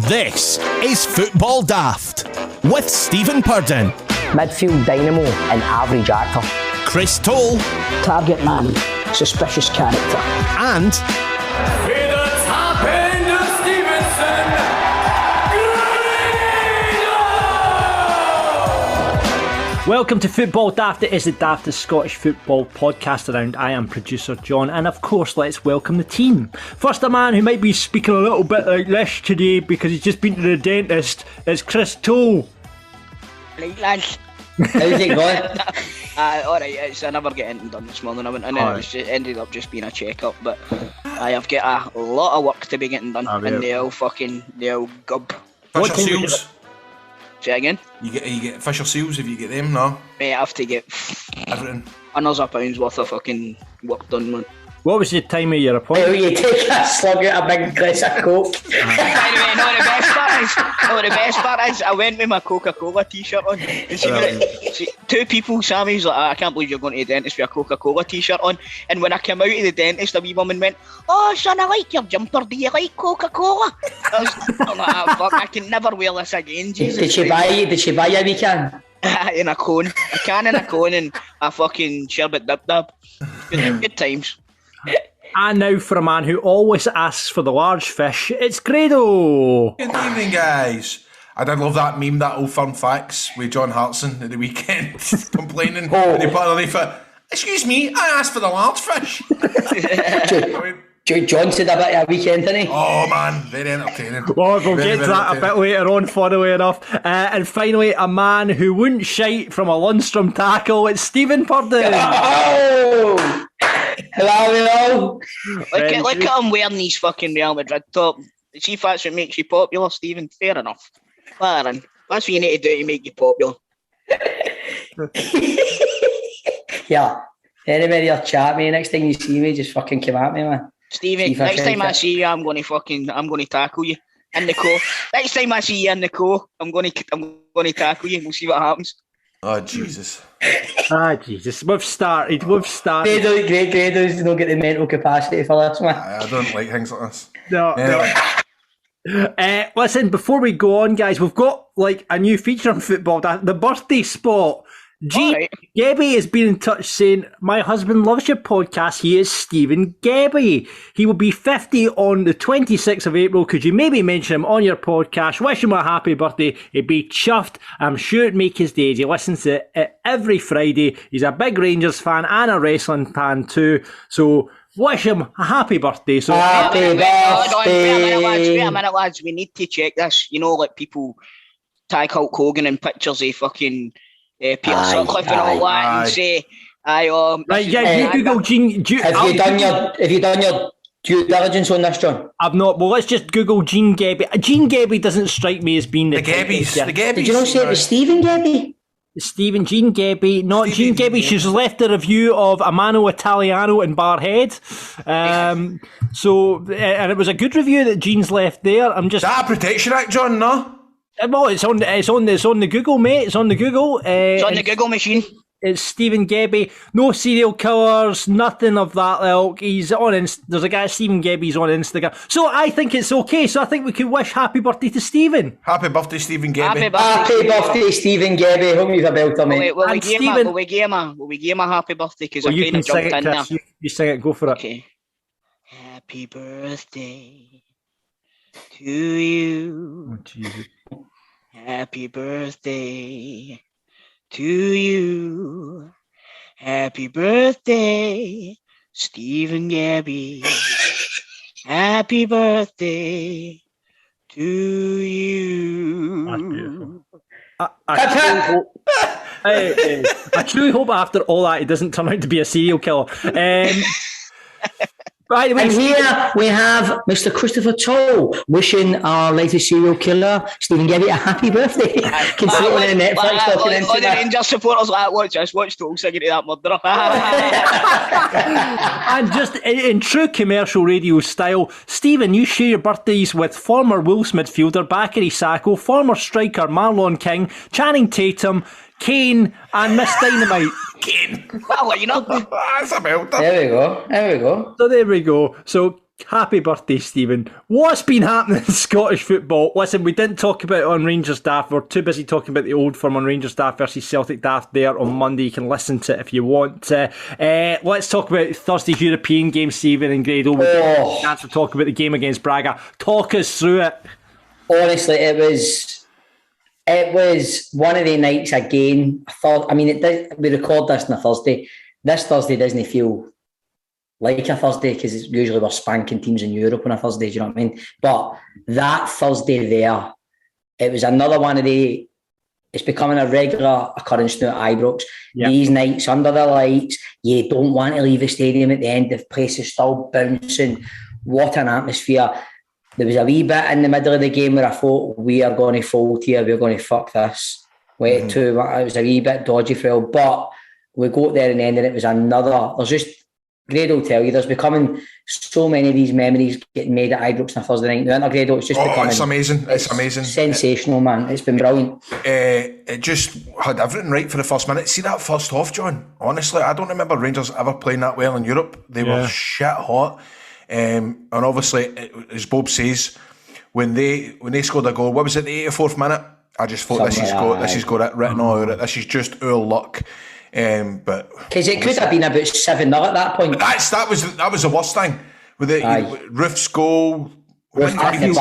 This is Football Daft with Stephen Purden, midfield dynamo and average actor, Chris Toll, target man, suspicious character, and With the top end of Stevenson, Welcome to Football Daft. It is the daftest Scottish football podcast around. I am producer John, and of course let's welcome the team. First, a man who might be speaking a little bit like this today because he's just been to the dentist is Chris Toll. Right, lads. How's it going? Alright, I never get anything done this morning. I went in and it ended up just being a check-up, but I've got a lot of work to be getting done in the old gub. Fisher seals? Say again? You get Fisher seals if you get them, no? Mate, I have to get Everything. hundreds of pounds worth of fucking work done, man. What was the time of your How appointment? you take a slug out a big glass of Coke? By the way, the best part is I went with my Coca-Cola t-shirt on and see, two people, Sammy's like, I can't believe you're going to the dentist with a Coca-Cola t-shirt on, and when I came out of the dentist, a wee woman went, "Oh son, I like your jumper, do you like Coca-Cola?" I'm like, fuck, I can never wear this again, Jesus. Did she buy you a wee can? In a cone, a can in a cone and a fucking sherbet dip. Good times. And now for a man who always asks for the large fish, it's Grado. Good evening, guys. I did love that meme, that old fun facts with John Hartson at the weekend complaining. And he put underneath it, "Excuse me, I asked for the large fish." John said a bit of a weekend, didn't he? Oh man, very entertaining. Well, we'll Very, get to very that a bit later on, funnily enough. And finally, a man who wouldn't shite from a Lundstrom tackle, it's Stephen Purden. Oh! Hello. Look at him wearing these fucking Real Madrid top. See if that's what makes you popular, Stephen. Fair enough. That's what you need to do to make you popular. Yeah. Anybody will chat me. Next time you see me, just fucking come at me, man. Stephen, next time I see you, I'm going to tackle you in the co. Next time I see you in the co, I'm going to tackle you. We'll see what happens. Oh Jesus. Jesus. We've started. Great Grado's don't get the mental capacity for this, man. I don't like things like this. No. Listen, before we go on, guys, we've got like a new feature on Football, the birthday spot. Alright. Gebby has been in touch saying, "My husband loves your podcast. He is Stephen Gebby. He will be 50 on the 26th of April. Could you maybe mention him on your podcast? Wish him a happy birthday. He'd be chuffed. I'm sure it'd make his day. He listens to it every Friday. He's a big Rangers fan and a wrestling fan too. So wish him a happy birthday." So Happy Wait birthday. a minute, lads. We need to check this. You know, like people tag Hulk Hogan in pictures of fucking Peter Sutcliffe and all that, and say, right, yeah, you Google Gene. Have you done your due diligence on this, John? I've not. Well, let's just Google Gene Gebby. Gene Gebby doesn't strike me as being The Gebbies. Did you not say it was Stephen Gebby? Gene Gebby, not Gene Gebby. She's left a review of a Mano Italiano in Barhead. So, and it was a good review that Gene's left there. I'm just. Is that a Protection Act, John? No? Well, it's on the Google, mate. It's on the Google. it's on the Google machine. It's Stephen Gebby. No serial killers, nothing of that ilk. He's on there's a guy, Stephen Gebby's on Instagram. So I think it's okay. So I think we could wish happy birthday to Stephen. Happy birthday, Stephen Gebby. Happy birthday, Stephen Gebby. Hope you've a belter, mate. Will we give him a happy birthday? Because I kind of jumped in there. You sing it, go for it. Okay. Happy birthday to you. Oh, Jesus. Happy birthday to you. Happy birthday, Stephen Gebby. Happy birthday to you. That's beautiful. I truly hope after all that he doesn't turn out to be a serial killer. By the way, And here we have Mr. Christopher Toll wishing our latest serial killer, Stephen Gebby, a happy birthday. Considering the Netflix all the documentary. Rangers supporters like, watch Toll singing to that murderer. and just in true commercial radio style, Stephen, you share your birthdays with former Wolves midfielder Bakary Sacco, former striker Marlon King, Channing Tatum, Kane, and Miss Dynamite. Kane. Well, you know. That's a belter. There we go. So there we go. So Happy birthday, Stephen. What's been happening in Scottish football? Listen, we didn't talk about it on Rangers Daft. We're too busy talking about the old firm on Rangers Daft versus Celtic Daft there on Monday. You can listen to it if you want to. Let's talk about Thursday's European game, Stephen and Grado. We've got a chance to talk about the game against Braga. Talk us through it. Honestly, it was one of the nights again. We record this on a Thursday. This Thursday doesn't feel like a Thursday because it's usually we're spanking teams in Europe on a Thursday, do you know what I mean? But that Thursday there, it was another one of the, it's becoming a regular occurrence now at Ibrox. Yeah. These nights under the lights, you don't want to leave the stadium at the end, the place is still bouncing. What an atmosphere. There was a wee bit in the middle of the game where I thought, we are going to fold here, we're going to fuck this. It was a wee bit dodgy for all, but we got there in the end and it was another, there's just, Grado will tell you, there's becoming so many of these memories getting made at Ibrox on a Thursday night. Now, Grado, it's just becoming... It's amazing. It's amazing. Sensational, man. It's been brilliant. It just had everything right for the first minute. See that first half, John? Honestly, I don't remember Rangers ever playing that well in Europe. They were shit hot. And obviously, as Bob says, when they scored a goal, what was it, the 84th minute? I just thought this has got it written all over it. This is just our luck. But because it could have been about 7-0 at that point. That was the worst thing with it. Roof's goal, Arfield's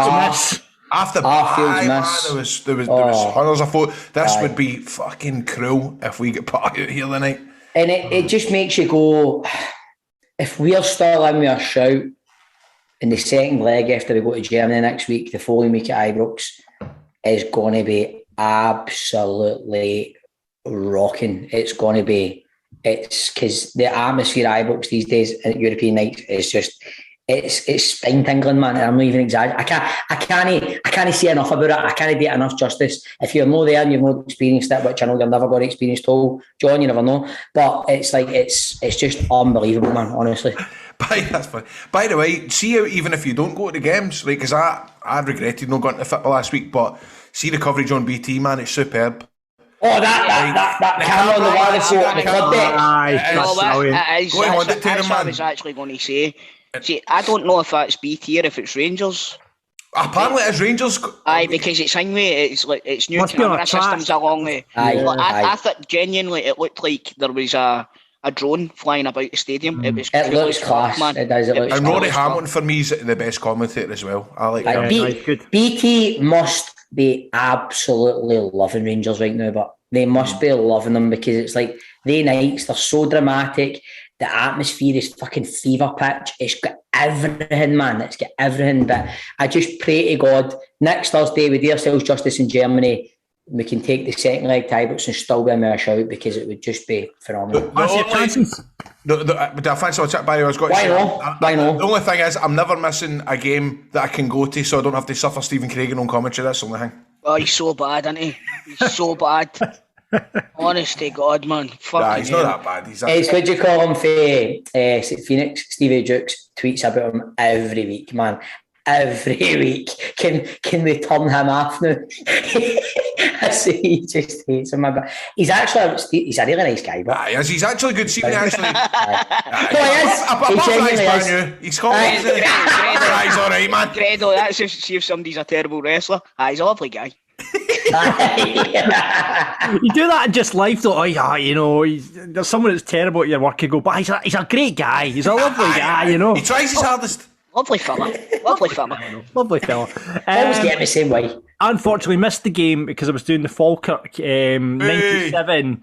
miss. There was hundreds. I thought this would be fucking cruel if we get put out here tonight. And it just makes you go, if we're still in with a shout in the second leg after we go to Germany next week, the following week at Ibrox is going to be absolutely rocking. It's going to be, it's because the atmosphere at Ibrox these days at European nights is just, it's spine tingling, man. I'm not even exaggerating. I can't say enough about it. I can't do it enough justice. If you're not there and you've not experienced it, which I know you're never going to experience at all, John, you never know. But it's like it's just unbelievable, man. Honestly. That's fine. By the way, see how even if you don't go to the games, right? Because I regretted not going to football last week, but see the coverage on BT, man. It's superb. Oh, that camera on the wall, the photo on the club deck. That's what I was actually going to say. See, I don't know if that's BT or if it's Rangers. Apparently it's Rangers. Aye, because it's anyway, it's new camera systems along the... I thought genuinely it looked like there was a drone flying about the stadium. It looks class, man. It does. And Rory Hamilton for me is the best commentator as well. I like that. BT must be absolutely loving Rangers right now, but they must be loving them because it's like the nights, they're so dramatic. The atmosphere is fucking fever pitch. It's got everything, man. It's got everything. But I just pray to God, next Thursday, we do ourselves justice in Germany, we can take the second leg to Ibrox and still be a mere shout because it would just be phenomenal. Why not? The only thing is, I'm never missing a game that I can go to, so I don't have to suffer Stephen Craig on commentary. That's the only thing. Oh, he's so bad, isn't he? He's so bad. Honest to God, man. He's not that bad. It's what you call him for Phoenix. Stevie Jukes tweets about him every week, man. Every week. Can we turn him off now? I see he just hates him. But he's a really nice guy. But he's actually good. See, actually. He's confident. He's all right, man. Credo, that's just see if somebody's a terrible wrestler. He's a lovely guy. You do that in just life though. There's someone that's terrible at your work, you go, but he's a great guy, he's a lovely guy, you know. He tries his hardest. Lovely fella. Lovely fella. Always get the same way. Unfortunately missed the game because I was doing the Falkirk 97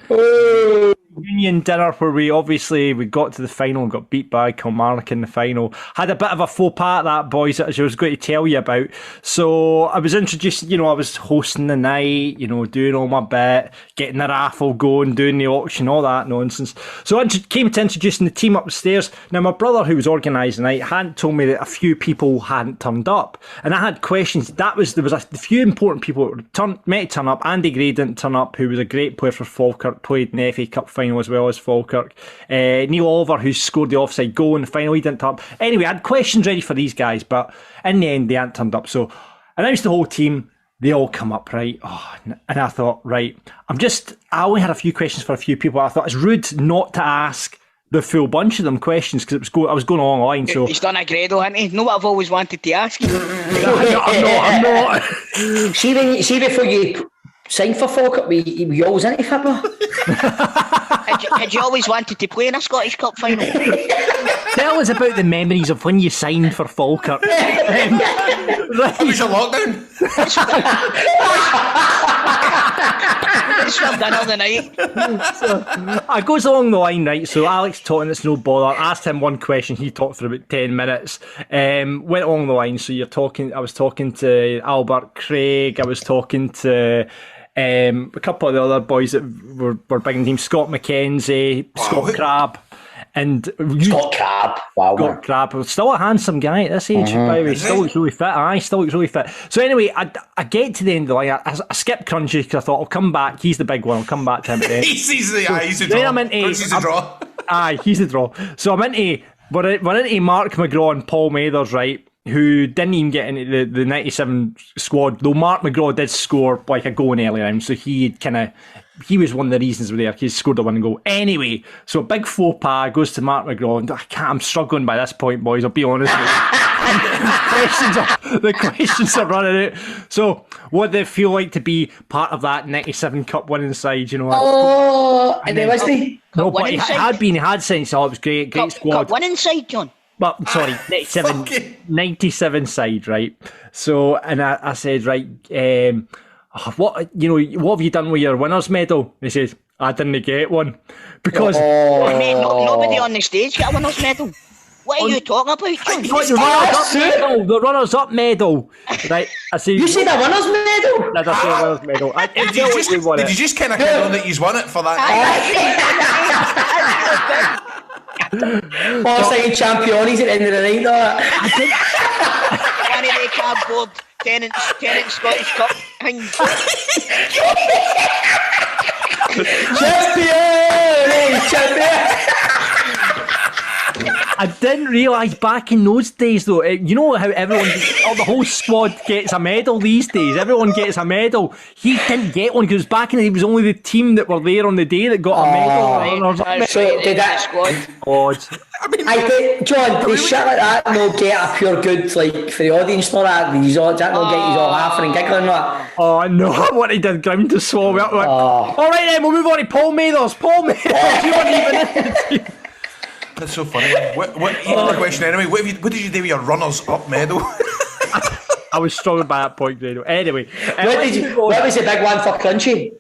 Union dinner where we got to the final and got beat by Kilmarnock in the final. Had a bit of a faux pas at that, boys, as I was going to tell you about. So I was introduced, I was hosting the night, doing all my bit, getting the raffle going, doing the auction, all that nonsense. So I came to introducing the team upstairs. Now my brother, who was organising the night, hadn't told me that a few people hadn't turned up. And I had questions. There was a few important people that meant to turn up. Andy Gray didn't turn up, who was a great player for Falkirk, played in the FA Cup final as well as Falkirk. Neil Oliver, who scored the offside goal in the final, he didn't turn up. Anyway, I had questions ready for these guys, but in the end they hadn't turned up. So I announced the whole team. They all come up, right? And I thought, right, I only had a few questions for a few people. I thought it's rude not to ask the full bunch of them questions because I was going along the line. So He's done a Riddle, hasn't he? Know what I've always wanted to ask you? I'm not. See before you sign for Falkirk, were you always into football? Had you always wanted to play in a Scottish Cup final? Tell us about the memories of when you signed for Falkirk. That was your lockdown. It's for dinner the night. It goes along the line, right? So Alex talking, it's no bother. Asked him one question, he talked for about 10 minutes. Went along the line. So I was talking to Albert Craig, I was talking to a couple of the other boys that were big in the team, Scott McKenzie, Scott Crabbe. And Scott Crabbe. Wow. Scott Crabbe. Still a handsome guy at this age, by the way. Still looks really fit. Still looks really fit. So anyway, I get to the end of the line. I skipped Crunchy because I thought I'll come back. He's the big one. I'll come back to him at the end. He's the draw. Crunchy's the draw. He's the draw. So we're into Mark McGraw and Paul Mathers, right? Who didn't even get into the 97 squad, though Mark McGraw did score like a goal in early round, so he was one of the reasons we're there. He scored a winning goal. Anyway, so a big faux pas goes to Mark McGraw, and I'm struggling by this point, boys, I'll be honest with you. the questions are running out. So, what did it feel like to be part of that 97 Cup winning side, you know? And then was he? No, but he had since, so it was great squad. Cup winning side, John. Well, sorry, 97 side, right? So, and I said, right, what have you done with your winner's medal? He says, I didn't get one because mate, nobody on the stage got a winner's medal. What are you talking about, John? The runners-up medal, right? I say, you said a winner's medal? Did I say a winner's medal? Did you just kind of kid on that you've won it for that? Saying champions at the end of the night, though. One of the cardboard tenant Scottish Cup things. Champion! I didn't realise back in those days, though, you know how the whole squad gets a medal these days. Everyone gets a medal. He didn't get one because back in the day, it was only the team that were there on the day that got a medal. So did that squad? I think, John, they shit like that no get a pure good, like, for the audience, not that. These all, that no get you all laughing and giggling, not. Oh, no, what he did, ground to swallow. All right, then, we'll move on to Paul Mathers. You weren't even in the team. That's so funny. What the question anyway? What did you do with your runners-up medal? I was struggling by that point, Grado. Anyway, what was the big one for Crunchy?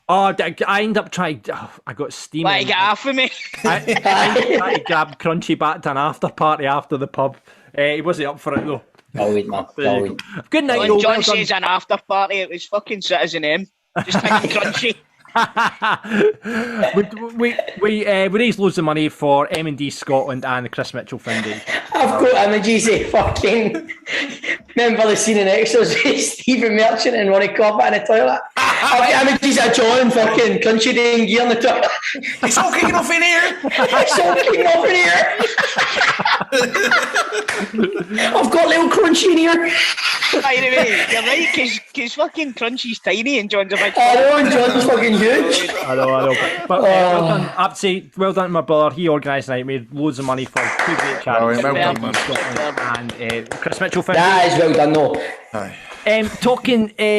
I ended up trying. I got steaming. Why you get off of me? I tried to grab Crunchy back to an after party after the pub. He wasn't up for it though. Always, man. Good night. When John says an after party, it was fucking Citizen M. Just thinking Crunchy. we raised loads of money for M&D Scotland and the Chris Mitchell Foundation. I've got images of fucking. Remember the scene in Extras with Stephen Merchant and Ronnie Corbett in the toilet? I've got images of John fucking Crunchy doing gear in the toilet. It's all kicking off in here. It's all kicking off in here. I've got little Crunchy in here. By the way, you're right, because fucking Crunchy's tiny and John's a big. I know, and John's fucking huge. I know. But well done. I have to say, well done to my brother. He organised the night, made loads of money for two great charities. Well done, and Chris Mitchell Foundation. That is well done, though. Aye. We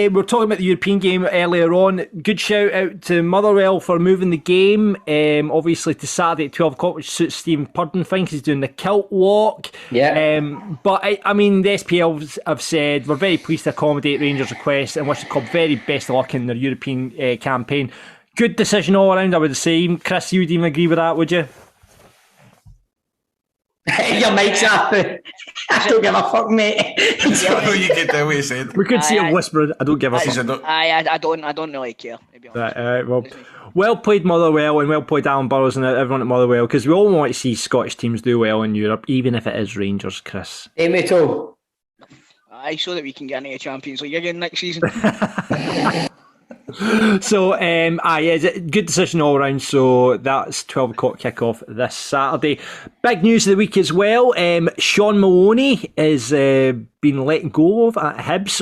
were talking about the European game earlier on. Good shout out to Motherwell for moving the game, obviously to Saturday at 12 o'clock, which suits Stephen Purden fine because he's doing the kilt walk. Yeah. But I mean, the SPL have said we're very pleased to accommodate Rangers' request and wish the club very best of luck in their European campaign. Good decision all around, I would say. Chris, you would even agree with that, would you? Your mic's up. I don't give a fuck, mate. I know you get that way said. We could see it whispered. I don't give a fuck. I don't really care. Well played Motherwell and well played Alan Burrows and everyone at Motherwell, because we all want to see Scottish teams do well in Europe, even if it is Rangers, Chris. Hey, mate, so that we can get into the Champions League again next season. So, it's a good decision all round. So that's 12 o'clock kickoff this Saturday. Big news of the week as well. Sean Maloney is been let go of at Hibs.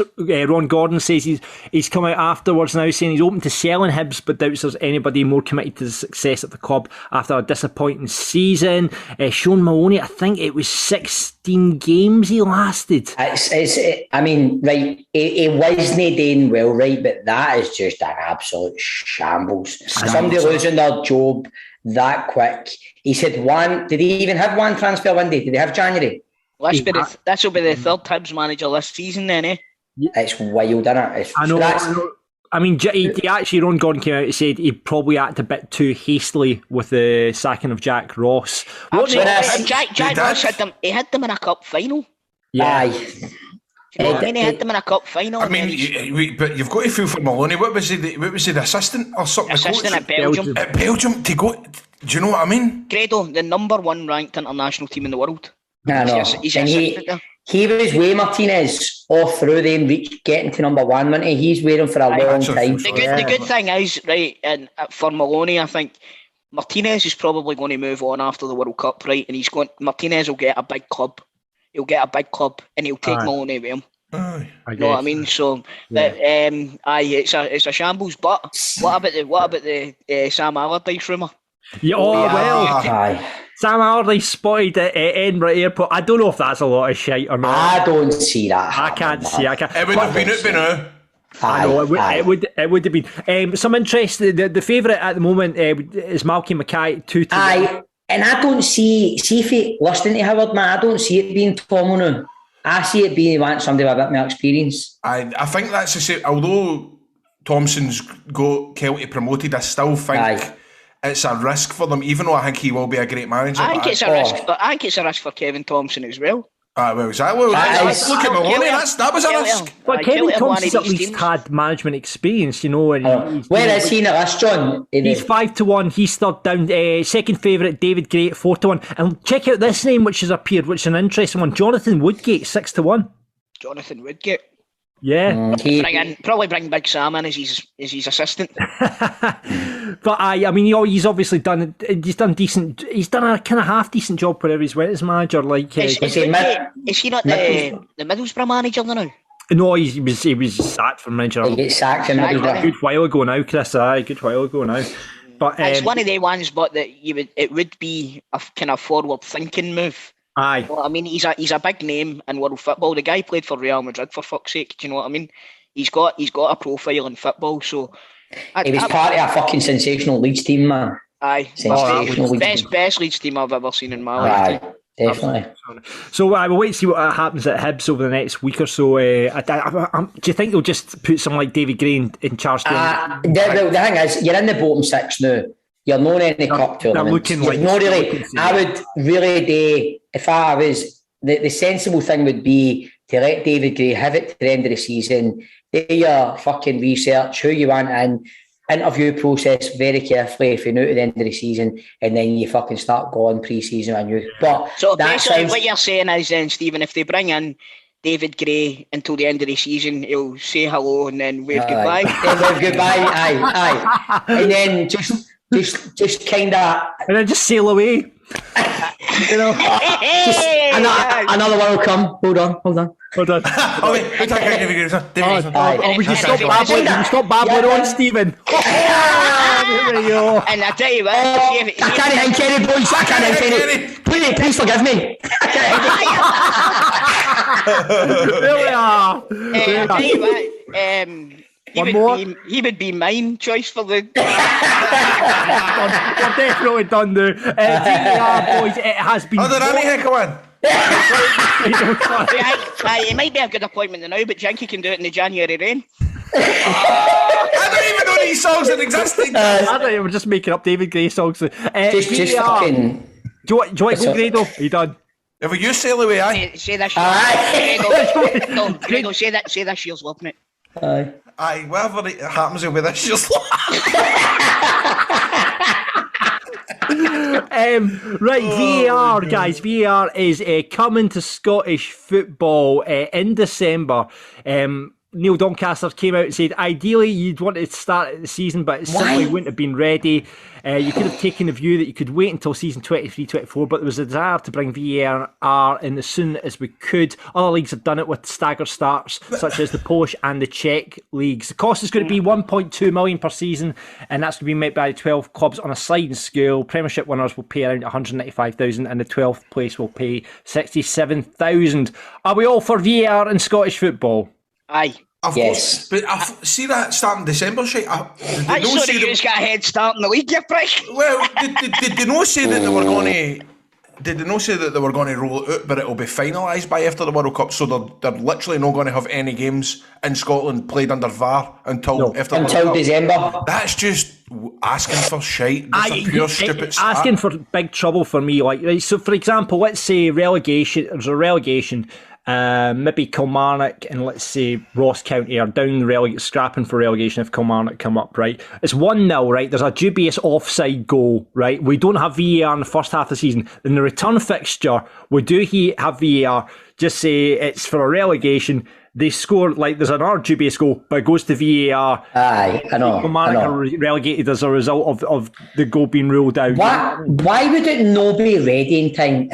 Ron Gordon says he's come out afterwards now saying he's open to selling Hibs, but doubts there's anybody more committed to the success of the club after a disappointing season. Sean Maloney, I think it was 16 games he lasted. I mean, right, he wasn't doing well, right, but that is just an absolute shambles. Somebody losing their job that quick. He's had one. Did he even have one transfer window? Did they have January? This will be the third Hibs manager this season then, eh? It's wild, isn't it? I know. I mean, he actually, Ron Gordon came out and said he probably acted a bit too hastily with the sacking of Jack Ross. Jack Ross had them in a cup final. Yeah. You know what I mean? He had them in a cup final. I mean, but you've got to feel for Maloney. What was he, the assistant or something? Assistant at Belgium. At Belgium to go. Do you know what I mean? Grado, the number 1 ranked international team in the world. I know. He was way Martinez all through them getting to number 1, wasn't he? He's waiting for a long time. The good thing is, right, and for Maloney, I think Martinez is probably going to move on after the World Cup, right? And Martinez will get a big club. He'll get a big club, and he'll take Maloney with him. You know what I mean? So, it's a shambles. But what about the Sam Allardyce rumour? Yeah, Sam Allardyce spotted at Edinburgh Airport. I don't know if that's a lot of shite or not. I don't see that. I can't see. It would have been out by now. I know it would have been. Some interest. The favourite at the moment is Malky Mackay 2-1. And I don't see if he listening to Howard, man, I don't see it being Tomo now. I see it being he wants somebody with a bit more experience. I think that's the same. Although Thompson's got Kelty promoted, I still think it's a risk for them, even though I think he will be a great manager. I think it's a risk, but I think it's a risk for Kevin Thompson as well. Look at Maloney, that was a risk. But Kevin Thompson's at least had management experience, you know. And where is he in the list, John? He's 5-1. He's third down. Second favourite, David Gray at 4-1. And check out this name which has appeared, which is an interesting one. Jonathan Woodgate, 6-1. Jonathan Woodgate. Yeah, probably bring Big Sam in as his assistant. But I mean, he's obviously done. He's done decent. He's done a kind of half decent job wherever he's went as manager. Like, is he not the Middlesbrough manager now? No, he was sacked from manager. He gets sacked from Middlesbrough a good while ago now, Chris. A good while ago now. But it's one of the ones, but that it would be a kind of forward thinking move. Aye. Well, I mean, he's a big name in world football. The guy played for Real Madrid, for fuck's sake. Do you know what I mean? He's got a profile in football. So he was part of a fucking sensational Leeds team, man. Aye, best Leeds team I've ever seen in my life. Definitely. So we'll wait to see what happens at Hibs over the next week or so. Do you think they'll just put someone like David Gray in charge? The thing is, you're in the bottom 6 now. You're not in any cup tournament. I would really do, if I was, the sensible thing would be to let David Gray have it to the end of the season, do your fucking research, who you want in, interview process very carefully if you're new to the end of the season, and then you fucking start going pre-season and you. But so basically what you're saying is then, Stephen, if they bring in David Gray until the end of the season, he'll say hello and then wave goodbye. Then wave goodbye, aye. And then just kind of... And then just sail away. You know, another one will come. Hold on. Oh, wait. Would you stop babbling on, Stephen? There we go. And I tell you what, I can't think any, boys. I can't think any. Please forgive me. There we are. I tell you what, he would be mine choice for the. We're definitely done now. Boys, it has been. Oh, there any heck of one. It might be a good appointment now, but Janky can do it in the January rain. I don't even know these songs that existed. I thought you were just making up David Gray songs. Just fucking. Do you want to go, Grado? Are you done? If you sail away, aye. Say that. Grado, say that. She's loving it. Aye, whatever it happens with this, just right, VAR, guys. VAR is coming to Scottish football in December. Neil Doncaster came out and said, ideally you'd want to start the season, but it simply wouldn't have been ready. You could have taken the view that you could wait until season 23-24, but there was a desire to bring VAR in as soon as we could. Other leagues have done it with staggered starts, such as the Polish and the Czech leagues. The cost is going to be 1.2 million per season, and that's going to be met by 12 clubs on a sliding scale. Premiership winners will pay around 195,000, and the 12th place will pay 67,000. Are we all for VAR in Scottish football? Aye. Yes. But I see that starting December shit. I'm sorry you just got a head start in the league, you prick. Well, did they not say that they were going to? Did they not say that they were going to roll it out, but it'll be finalised by after the World Cup? So they're literally not going to have any games in Scotland played under VAR until after the World Cup. December. That's just asking for shite. That's a pure stupid start. Asking for big trouble for me. Like, right, so for example, let's say relegation. There's a relegation. Maybe Kilmarnock and let's say Ross County are down scrapping for relegation if Kilmarnock come up, right? It's 1-0, right? There's a dubious offside goal, right? We don't have VAR in the first half of the season. In the return fixture, we do have VAR. Just say it's for a relegation. They score, like, there's another dubious goal, but it goes to VAR. Aye, I know. Kilmarnock are relegated as a result of the goal being ruled out. Why would it not be ready in time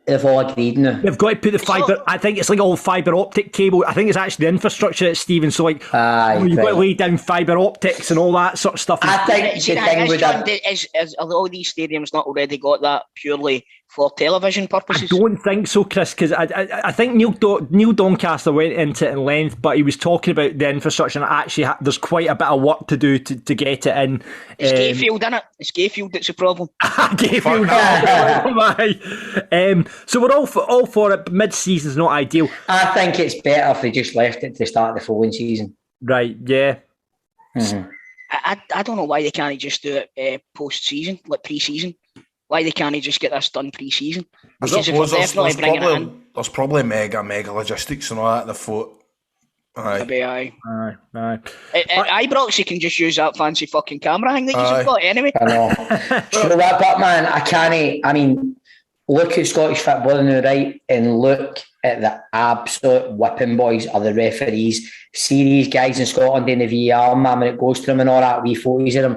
if all agreed now? They've got to put the fibre, I think it's like all fibre optic cable. I think it's actually the infrastructure that's Stephen. So, like, you've got to lay down fibre optics and all that sort of stuff. I think the thing with that is all these stadiums not already got that purely for television purposes? I don't think so, Chris, because I think Neil Doncaster went into it in length, but he was talking about the infrastructure, and actually there's quite a bit of work to do to get it in. It's Gayfield, isn't it? It's Gayfield that's the problem. Gayfield. So we're all for it. Mid-season's not ideal. I think it's better if they just left it to start the following season. Right, yeah. Mm-hmm. I don't know why they can't just do it post-season, like pre-season. Why they can't just get this done pre-season? Because if we're definitely bringing it in. There's probably mega logistics and all that in the foot. Aye. Ibrox, you can just use that fancy fucking camera thing that you've got anyway. I know. So that, but man, I mean, look at Scottish football now, right? And look at the absolute whipping boys of the referees. See these guys in Scotland doing the VAR, man, when it goes to them and all that, wee photos of them,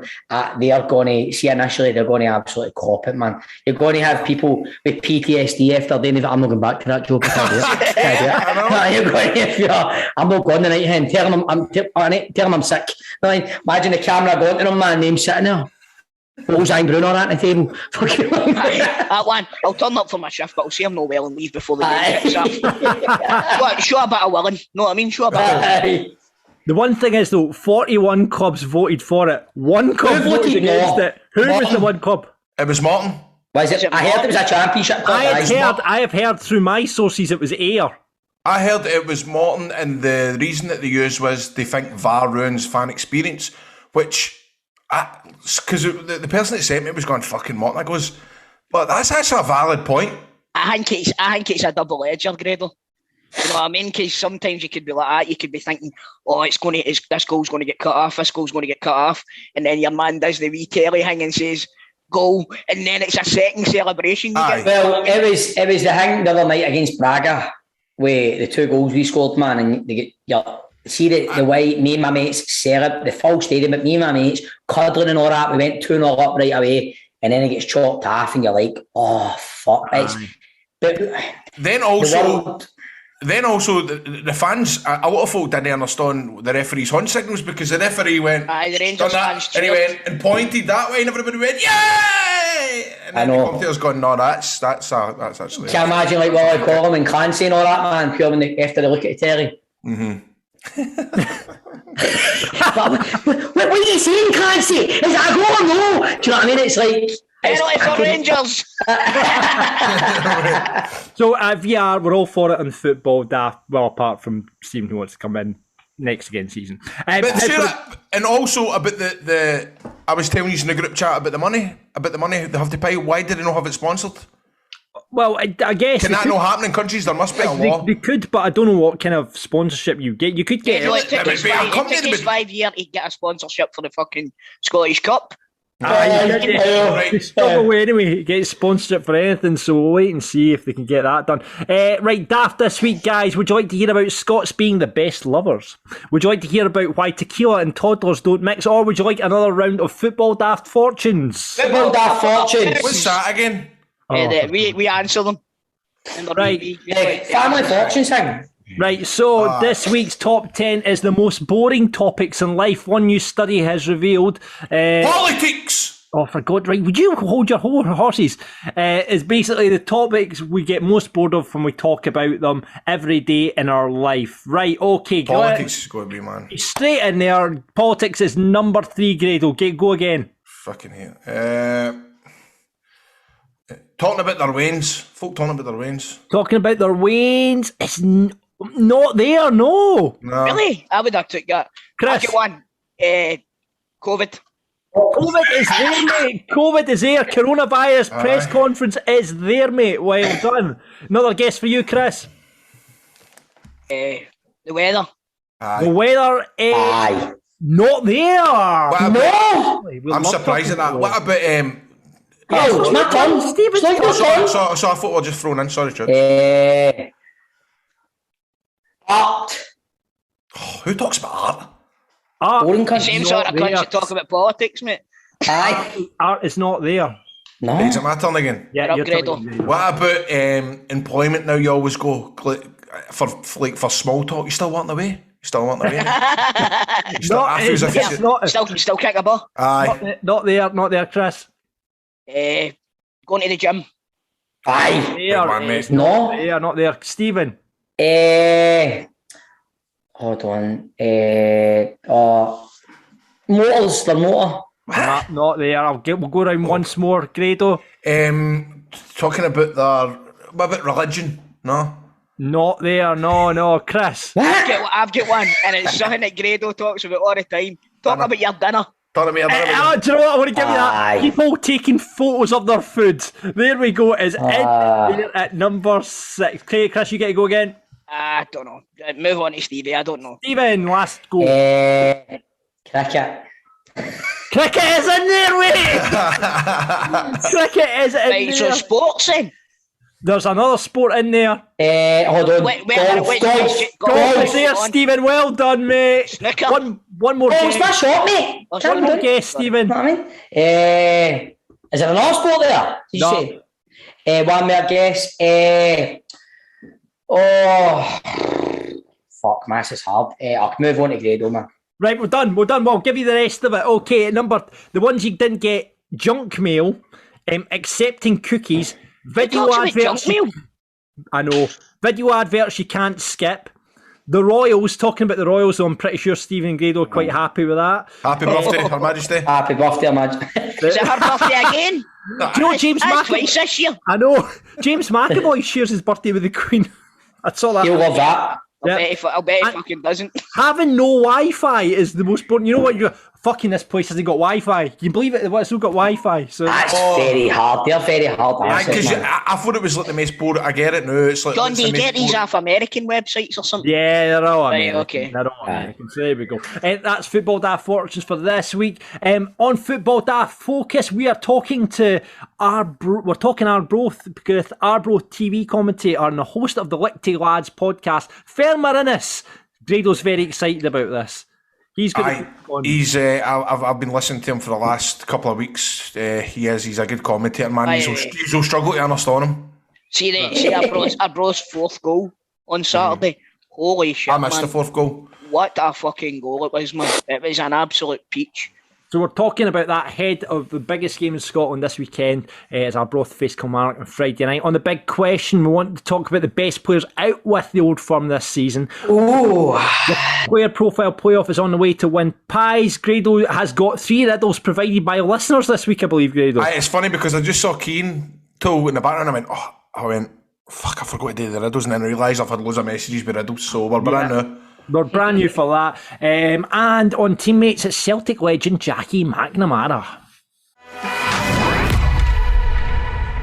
they are going to, see initially, they're going to absolutely cop it, man. You're going to have people with PTSD after doing it. I'm not going back to that joke. I'm not going tonight, hen. Telling them I'm sick. Imagine the camera going to them, man, name sitting there. Bullseye Bruno at the table. That one, I'll turn up for my shift, but I'll say I'm not well and leave before the game gets up. Show a bit of willing. Know what I mean? Show a bit of willing. The one thing is, though, 41 clubs voted for it. One club voted against it. Who was the one club? It was Morton. Was it? I heard it was a championship club. I have heard through my sources it was Ayr. I heard it was Morton, and the reason that they used was they think VAR ruins fan experience, which... Because the person that sent me was going fucking Morton. I goes, but that's a valid point. I think it's a double edger, Gradle. You know what I mean? Because sometimes you could be like that. You could be thinking, oh, this goal's going to get cut off. This goal's going to get cut off, and then your man does the wee Kelly thing and says goal, and then it's a second celebration. Well, it was the thing the other night against Braga, where the 2 goals we scored, man, and they get see the way me and my mates set the full stadium, but me and my mates cuddling and all that, we went 2-0 up right away, and then it gets chopped off and you're like, oh fuck. But then also the fans, a lot of folk didn't understand the referee's horn signals, because the referee went the Rangers fans and he went and pointed that way and everybody went yay, and then the commentator's gone, no, that's actually, can you imagine like Willie Collum and Clancy and all that, man, pure after they look at the telly. What are you saying, Clancy? Is that a goal or no? Do you know what I mean? It's like penalty for Rangers. So VR, we're all for it in football, Daft. Well, apart from Stephen, who wants to come in next again season. And also about the I was telling you in the group chat about the money they have to pay. Why did they not have it sponsored? Well, I guess... Can that not happen in countries? There must be a law. They could, but I don't know what kind of sponsorship you get. You could get... It took us 5 years to get a sponsorship for the fucking Scottish Cup. Stop away anyway. It gets sponsorship for anything, so we'll wait and see if they can get that done. Right, Daft this week, guys. Would you like to hear about Scots being the best lovers? Would you like to hear about why tequila and toddlers don't mix? Or would you like another round of football Daft fortunes? Football Daft fortunes. What's that again? We answer them. Right. Family fortunes thing. Right, so this week's top 10 is the most boring topics in life. One new study has revealed. Politics! Oh, for God, right, would you hold your horses? Is basically the topics we get most bored of when we talk about them every day in our life. Right, okay. Politics is going to be, man. Straight in there. Politics is number 3, Grado. Go again. Fucking hell. Talking about their wains. Folk talking about their wains. Talking about their wains. It's not there, no. Really? I would have took that. Chris. I'll get one. COVID. COVID is there, mate. COVID is there. Coronavirus press conference is there, mate. Well done. Another guess for you, Chris. The weather. The weather is not there. I'm surprised at that. What about... it's my turn. Stephen, It's not your turn. So I thought we were just thrown in. Sorry, Jude. Art. Who talks about art? Boring Same country. sort of country talk about politics, mate. Aye. Art is not there. No. Is it my turn again? Yeah, You're up, your Grado. turn. What about employment now? You always go for small talk. You still want the way? You still want the way? You still, I feel as if It's not, Still kick a ball. aye. not there, Chris. Going to the gym. Aye. There, one, mate. it's No. not there. Stephen. Hold on. Motors, the motor. Not there. We'll go around once more. Grado. Talking about what about religion? No. Not there. No. Chris. I've got one, and it's something that Grado talks about all the time. Talk about your dinner. Talking about Do you know what? I want to give you that. Aye. People taking photos of their food. There we go. Is in there at number 6. Okay, Chris, you get to go again. I don't know. Move on to Stevie. I don't know. Stephen, last go. Cricket. Cricket is in there, mate. Cricket is in Right, so there. sports then. There's another sport in there. Hold on. Golf is there, on. Stephen. Well done, mate. Snooker. One more It's my guess. shot, mate. Oh, Calm One more down. guess, Stephen. Know what I mean? Is there another sport there? Did you No. say? One more guess. Fuck, man, this is hard. I'll move on to Grado, man. Right, we're done. Well, I'll give you the rest of it. Okay, the ones you didn't get: junk mail, accepting cookies, video Talks about adverts. junk mail. I know. Video adverts you can't skip. The Royals, talking about the Royals, so I'm pretty sure Stephen and Grado are quite happy with that. Happy birthday, Her Majesty. Happy birthday, man. Is it her birthday again? Do you know James That's twice McAvoy? this year. I know. James McAvoy shares his birthday with the Queen. I saw that. You'll love that. Yeah. I'll bet he fucking doesn't. Having no Wi-Fi is the most important. You know what? You're fucking this place hasn't got Wi-Fi. Can you believe it? It's still got Wi-Fi. So That's very hard. They're very hard. Because answers, man. I thought it was like the most boring. I get it now. It's like John, it's do you the most get these boring- off American websites or something? yeah, they're all Right, American. okay. They're all American. So there we go. That's Football Daft Fortunes for this week. On Football Daft Focus, we are talking to Arbroath with Arbroath TV commentator and the host of the Lichty Lads podcast, Fermer Innes. Grado's very excited about this. He's going to He's. I've been listening to him for the last couple of weeks. He's a good commentator, man. He'll struggle to understand him. See Arbroath's fourth goal on Saturday. Holy shit, I missed man. the fourth goal. What a fucking goal it was, man. It was an absolute peach. So we're talking about that ahead of the biggest game in Scotland this weekend as Arbroath face Kilmarnock on Friday night. On the big question, we want to talk about the best players out with the Old Firm this season. Ooh. The player profile playoff is on the way to win pies. Grado has got 3 riddles provided by listeners this week, I believe, Grado. It's funny because I just saw Keane tool in the background. I went, fuck, I forgot to do the riddles, and then I realised I've had loads of messages with riddles, so we're brand new. We're brand new for that. And on teammates, it's Celtic legend Jackie McNamara.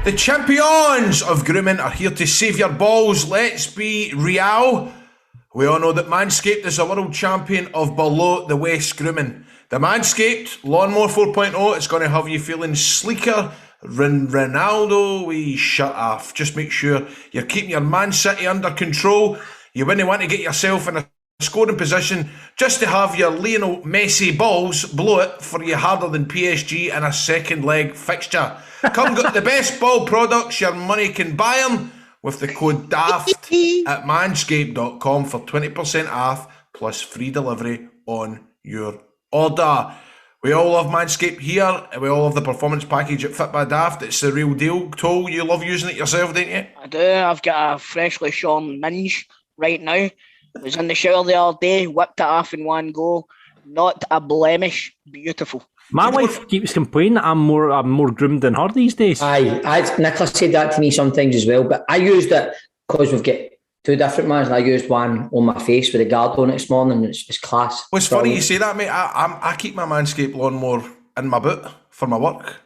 The champions of grooming are here to save your balls. Let's be real. We all know that Manscaped is the world champion of below the waist grooming. The Manscaped Lawnmower 4.0 is going to have you feeling sleeker. Ronaldo, shut off. Just make sure you're keeping your Man City under control. You wouldn't want to get yourself in a scoring position just to have your Lionel Messi balls blow it for you harder than PSG in a second leg fixture. Come get the best ball products your money can buy them with the code DAFT at manscaped.com for 20% off plus free delivery on your order. We all love Manscaped here. We all love the performance package at Fit by Daft. It's the real deal. Toll, you love using it yourself, don't you? I do. I've got a freshly shorn minge right now. Was in the shower the other day, whipped it off in one go. Not a blemish. Beautiful. My wife keeps complaining that I'm more groomed than her these days. Aye, Nicholas said that to me sometimes as well, but I used it because we've got two different ones, and I used one on my face with a guard on it this morning. It's class. Well, it's funny you say that, mate. I keep my Manscaped lawnmower in my boot for my work,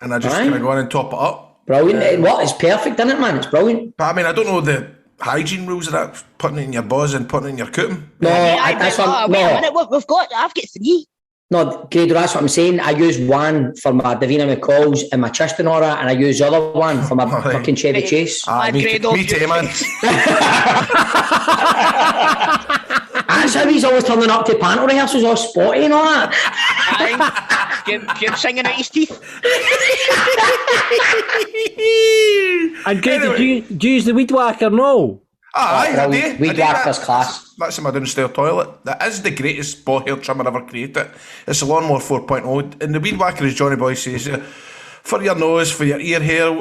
and I just kind of go in and top it up. Brilliant. It's perfect, isn't it, man? It's brilliant. But I mean, I don't know the hygiene rules of that, putting it in your buzz and putting it in your cooting. No, that's what. Wait a minute, I've got three. No, Grado, that's what I'm saying. I use one for my Davina McCalls and my Chistonora, and I use the other one for my fucking Chevy Chase. Me too, man. That's how he's always turning up to panel rehearsals, all spotty and all that. Keep singing out his teeth. And Greg, did you use the weed whacker? No. Weed whacker's class. That's in my downstairs toilet. That is the greatest ball hair trimmer ever created. It's the Lawnmower 4.0. And the weed whacker, as Johnny Boy says, for your nose, for your ear hair,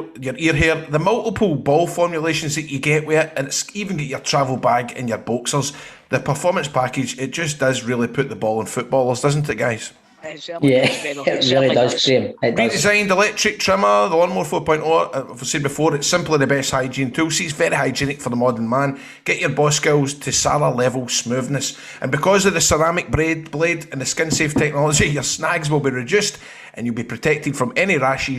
the multiple ball formulations that you get with it, and it's even got your travel bag and your boxers. The performance package, it just does really put the ball in footballers, doesn't it, guys? It really does, Graham. Redesigned electric trimmer, the Lawnmower 4.0, I've said before, it's simply the best hygiene tool. See, it's very hygienic for the modern man. Get your ball skills to Sarah level smoothness. And because of the ceramic blade and the skin safe technology, your snags will be reduced and you'll be protected from any rash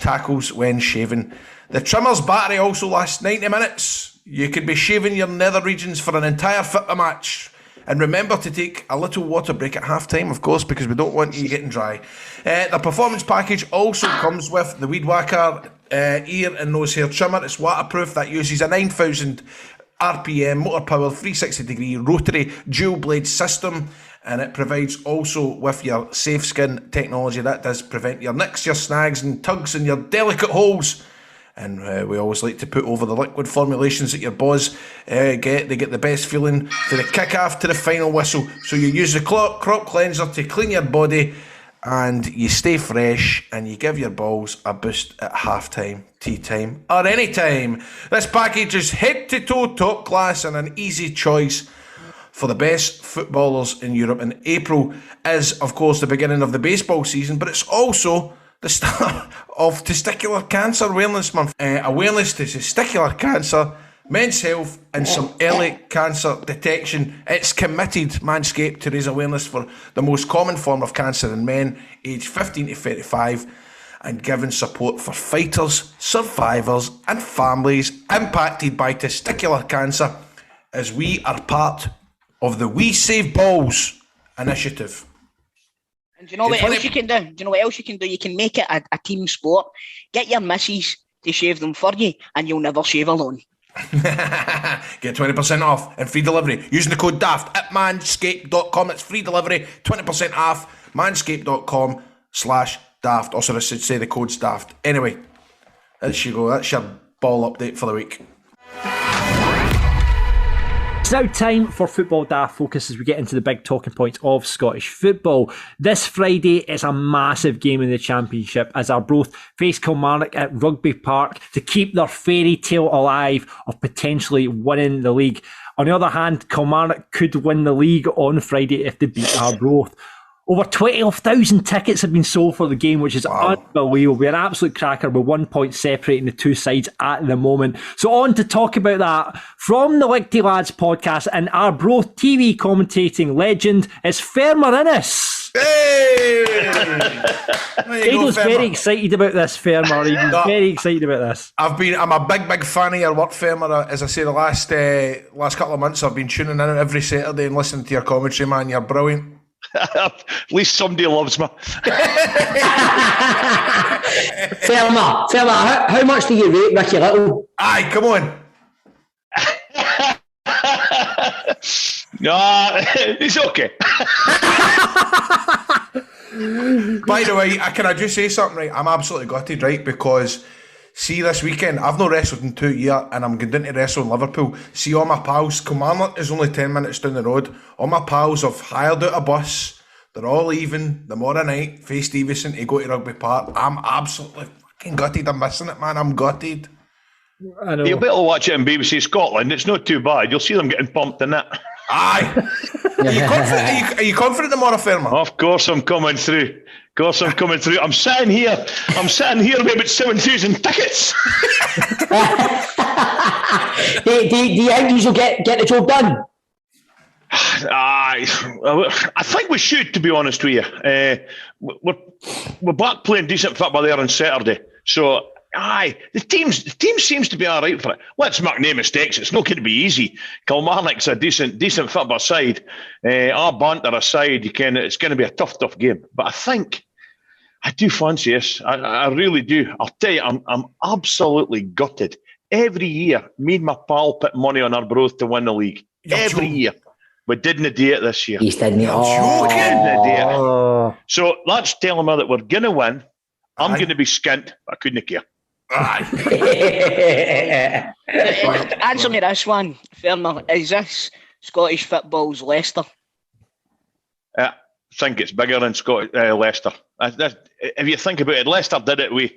tackles when shaving. The trimmer's battery also lasts 90 minutes. You could be shaving your nether regions for an entire football match. And remember to take a little water break at half time, of course, because we don't want you getting dry. The performance package also comes with the Weed Whacker ear and nose hair trimmer. It's waterproof. That uses a 9,000 RPM motor power 360 degree rotary dual blade system. And it provides also with your safe skin technology that does prevent your nicks, your snags and tugs and your delicate holes. And we always like to put over the liquid formulations that your boys get. They get the best feeling for the kick-off to the final whistle. So you use the crop cleanser to clean your body and you stay fresh and you give your balls a boost at half-time, tea time or any time. This package is head-to-toe top class and an easy choice for the best footballers in Europe. And April is, of course, the beginning of the baseball season, but it's also the start of Testicular Cancer Awareness Month. Awareness to testicular cancer, men's health and some early cancer detection. It's committed, Manscaped, to raise awareness for the most common form of cancer in men aged 15 to 35 and giving support for fighters, survivors and families impacted by testicular cancer as we are part of the We Save Balls initiative. And do you know what else you can do? You can make it a team sport. Get your missus to shave them for you and you'll never shave alone. Get 20% off and free delivery using the code DAFT at manscaped.com. It's free delivery, 20% off, manscaped.com/daft. Also, I should say the code's DAFT. Anyway, there you go. That's your ball update for the week. It's now time for Football Daft Focus as we get into the big talking points of Scottish football. This Friday is a massive game in the Championship as Arbroath face Kilmarnock at Rugby Park to keep their fairy tale alive of potentially winning the league. On the other hand, Kilmarnock could win the league on Friday if they beat Arbroath. Over 12,000 tickets have been sold for the game, which is unbelievable. We're an absolute cracker with 1 point separating the two sides at the moment. So on to talk about that, from the Lichty Lads podcast and Arbroath TV commentating legend, it's Fermer Innes. Hey! Dado's very excited about this, Fermer. He's very excited about this. I'm a big fan of your work, Fermer. As I say, the last couple of months I've been tuning in every Saturday and listening to your commentary, man. You're brilliant. At least somebody loves me. Fermer, how much do you rate Ricky Little? Aye, come on. No, he's okay. By the way, can I just say something, right? I'm absolutely gutted, right? Because see, this weekend, I've not wrestled in 2 years and I'm going down to wrestle in Liverpool. See, all my pals, Kilmarnock is only 10 minutes down the road. All my pals have hired out a bus. They're all leaving tomorrow night, face Davison, to go to Rugby Park. I'm absolutely fucking gutted. I'm missing it, man. I'm gutted. I know. You'll be able to watch it in BBC Scotland. It's not too bad. You'll see them getting pumped in it. Aye. Are you confident tomorrow, Fermer? Of course I'm coming through. I'm sitting here with about 7,000 tickets. do you think you'll get the job done? I think we should, to be honest with you. We're back playing decent football there on Saturday. So, the team seems to be all right for it. Let's make no mistakes. It's not going to be easy. Kilmarnock's a decent football side. Our banter aside, it's going to be a tough game. But I do fancy us. I really do. I'll tell you, I'm absolutely gutted. Every year, me and my pal put money on Arbroath to win the league. Every year. We didn't do it this year. He's didn't. So that's telling me that we're going to win. I'm going to be skint. I couldn't care. Answer me this one, Fermer. Is this Scottish football's Leicester? I think it's bigger than Leicester. If you think about it, Leicester did it with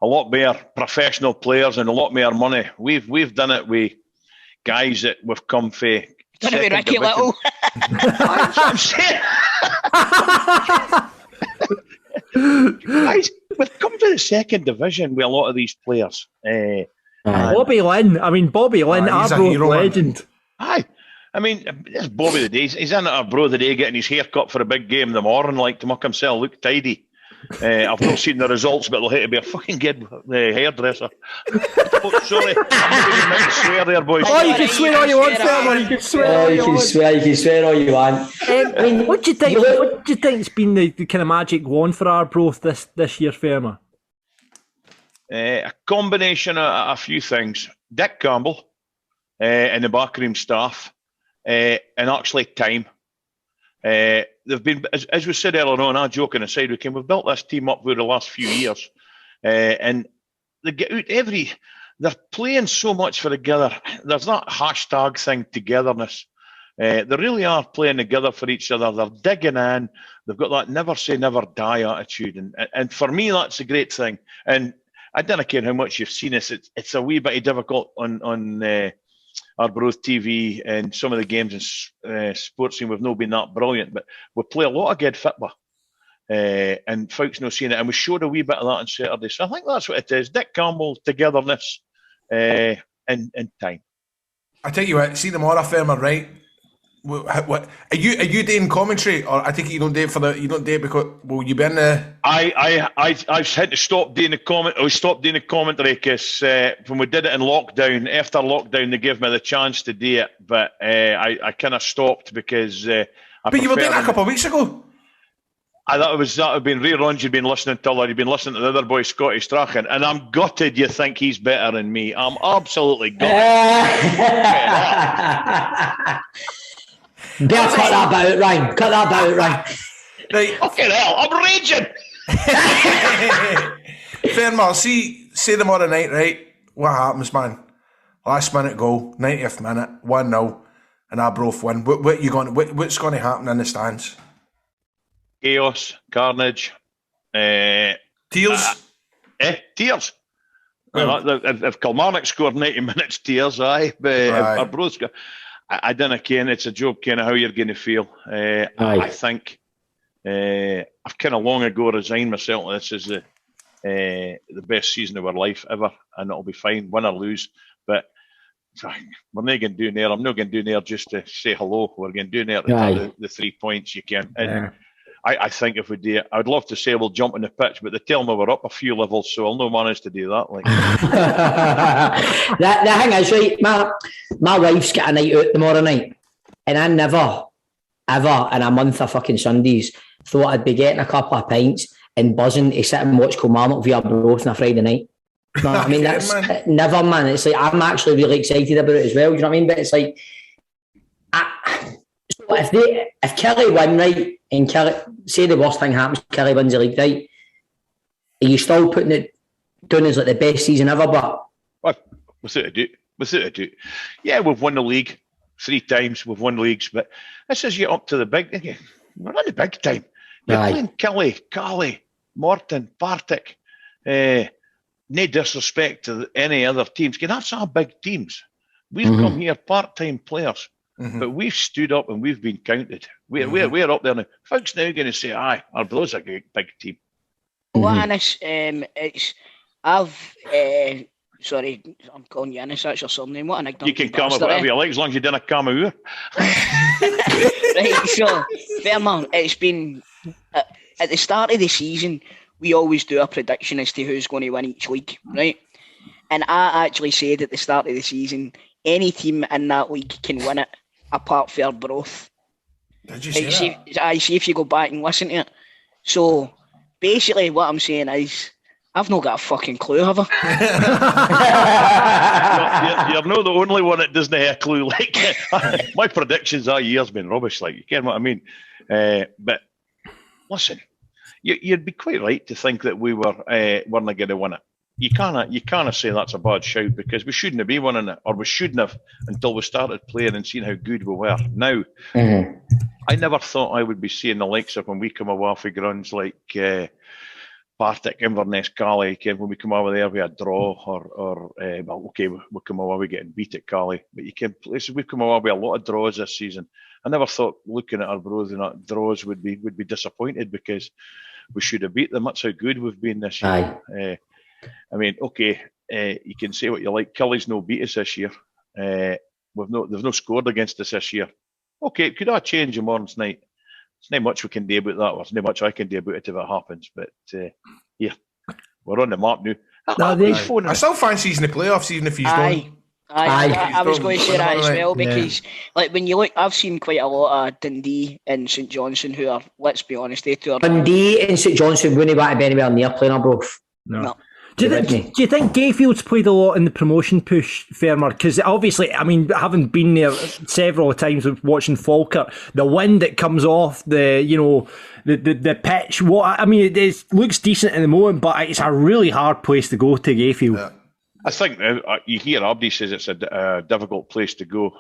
a lot more professional players and a lot more money. We've done it with guys that we've come for. Done it with Ricky Little. That's what I'm saying. Guys, we've come to the second division with a lot of these players. Bobby Lynn. Bobby Lynn, Arbroath legend. Aye. There's Bobby the day. He's in at Arbroath the day getting his hair cut for a big game in the morning, like to make himself look tidy. I've not seen the results, but they'll have to be a fucking good hairdresser. Sorry, I'm not even meant to swear there, boys. Oh, you can swear all you want, Fermer. You can swear all you want. You can swear all you want. What do you think? What do you think's been the kind of magic wand for Arbroath this year, Fermer? A combination of a few things. Dick Campbell and the backroom staff, and actually time. They've been, as we said earlier on, joking aside, we've built this team up over the last few years, and they get out they're playing so much for together. There's that hashtag thing, togetherness. They really are playing together for each other. They're digging in. They've got that never say never die attitude, and for me that's a great thing. And I don't care how much you've seen us. It's a wee bit difficult on Arbroath TV and some of the games in sports scene. We've not been that brilliant, but we play a lot of good football, and folks not seeing it, and we showed a wee bit of that on Saturday. So I think that's what it is. Dick Campbell, togetherness, and time. I tell you what, see tomorrow, Fermer, right? What are you doing commentary, or I think you don't do it because will you be in the? I've had to stop doing the comment. I stopped doing the commentary because when we did it in lockdown, after lockdown, they gave me the chance to do it, but I kind of stopped because. But you were doing it a couple of weeks ago. That would have been reruns you'd been listening to, or you'd been listening to the other boy, Scotty Strachan, and I'm gutted you think he's better than me. I'm absolutely gutted. Better cut that about, Ryan. Cut that about, Ryan. Right. Fucking hell, I'm raging. Fermer, see tomorrow night, right? What happens, man? Last minute goal, 90th minute, 1-0, and Arbroath win. What's going to happen in the stands? Chaos, carnage, tears. Tears. If Kilmarnock scored 90 minutes, tears. Aye, but if Arbroath scored. I don't care. It's a joke, kind of how you're going to feel. I think I've kind of long ago resigned myself. This is the best season of our life ever, and it'll be fine, win or lose. But we're not going to do there. I'm not going to do there just to say hello. We're going to do there to get the 3 points you can. And I think if we do it, I'd love to say we'll jump on the pitch, but they tell me we're up a few levels, so I'll not manage to do that. Like the thing is, right, my wife's got a night out tomorrow night, and I ever in a month of fucking Sundays thought I'd be getting a couple of pints and buzzing to sit and watch Kilmarnock v Arbroath on a Friday night. You know what I mean? That's never, man. It's like, I'm actually really excited about it as well. Do you know what I mean? But it's like, so if Killie win, right, and Killie, say the worst thing happens, Killie wins the league, right, are you still putting it down as like the best season ever? But what's it to do? Yeah, we've won the league 3 times. We've won leagues, but this is you up to the big. We're not the big time. You're playing Killie, Carly, Morton, Partick. No disrespect to any other teams. That's our big teams. We've come here part-time players, but we've stood up and we've been counted. We're up there now. Folks now going to say, "Aye, Arbroath's a big team." Well, Innes, sorry, I'm calling you Innes. That's your surname. What an ignorant You can call me whatever you like as long as you didn't call me Ur. Right, so Fermer, it's been at the start of the season. We always do a prediction as to who's going to win each league, right? And I actually said at the start of the season, any team in that league can win it, apart from Arbroath. Did you say that? I see if you go back and listen to it. So basically, what I'm saying is, I've not got a fucking clue, have I? You're not the only one that doesn't have a clue. Like my predictions that year's been rubbish. Like, you get what I mean? But listen, you'd be quite right to think that we weren't going to win it. You can't say that's a bad shout because we shouldn't be winning it, or we shouldn't have until we started playing and seeing how good we were. Now, I never thought I would be seeing the likes of when we come away for grounds like Partick, Inverness, Callie. When we come over there, we had a draw, we come away, we getting beat at Callie. But you can places we've come away with a lot of draws this season. I never thought looking at Arbroath and that draws would be disappointed because we should have beat them. That's how good we've been this year. I mean, you can say what you like. Killie's no beat us this year. They've no scored against us this year. Okay, could I change in morning's night? There's not much we can do about that. There's not much I can do about it if it happens. But yeah, we're on the map now. I still fancy using the playoffs, even if he's done. I was going to say that as well because, like, when you look, I've seen quite a lot of Dundee and St Johnstone who are, let's be honest, Dundee and St Johnstone wouldn't want to be anywhere near playing Arbroath. No. Do you think Gayfield's played a lot in the promotion push, Fermer? Because obviously, I mean, having been there several times watching Falkirk, the wind that comes off the pitch. It looks decent in the moment, but it's a really hard place to go to Gayfield. Yeah. I think you hear Abdi says it's a difficult place to go.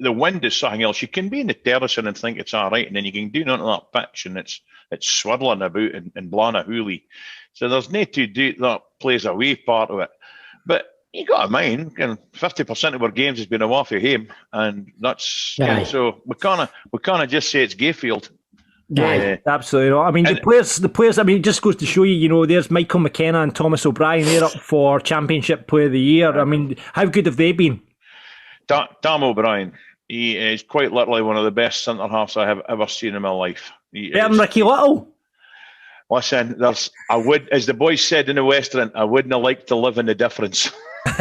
The wind is something else. You can be in the terracing and think it's all right, and then you can do nothing on that pitch, and it's swirling about and blowing a hoolie. So there's no to do that plays a wee part of it. But you got to mind, 50% of our games has been away from home, and that's so we can't just say it's Gayfield. Yeah, absolutely not. I mean, the players. I mean, it just goes to show you. There's Michael McKenna and Thomas O'Brien. They're up for Championship Player of the Year. I mean, how good have they been? Tom O'Brien. He is quite literally one of the best centre halves I have ever seen in my life. Better than Ricky Little. Listen, as the boys said in the Western, I wouldn't have liked to live in the difference. I've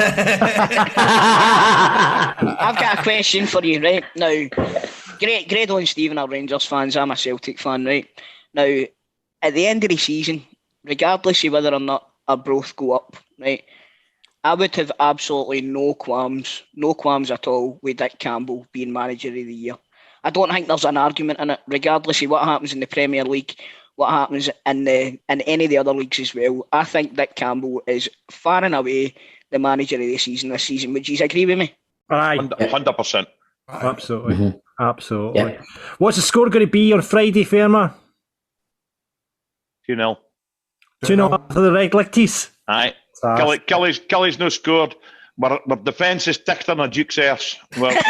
got a question for you, right? Now, Grado and Stephen are Rangers fans, I'm a Celtic fan, right? Now, at the end of the season, regardless of whether or not Arbroath go up, right, I would have absolutely no qualms at all with Dick Campbell being manager of the year. I don't think there's an argument in it, regardless of what happens in the Premier League, what happens in any of the other leagues as well. I think Dick Campbell is far and away the manager of the season this season. Would you agree with me? Aye. 100%. Absolutely. Mm-hmm. Absolutely. Yeah. What's the score going to be on Friday, Fermer? 2-0. 2-0 for the Red Lichties. Aye. Killie's no scored. Our defence is ticked on a Duke's arse. We're going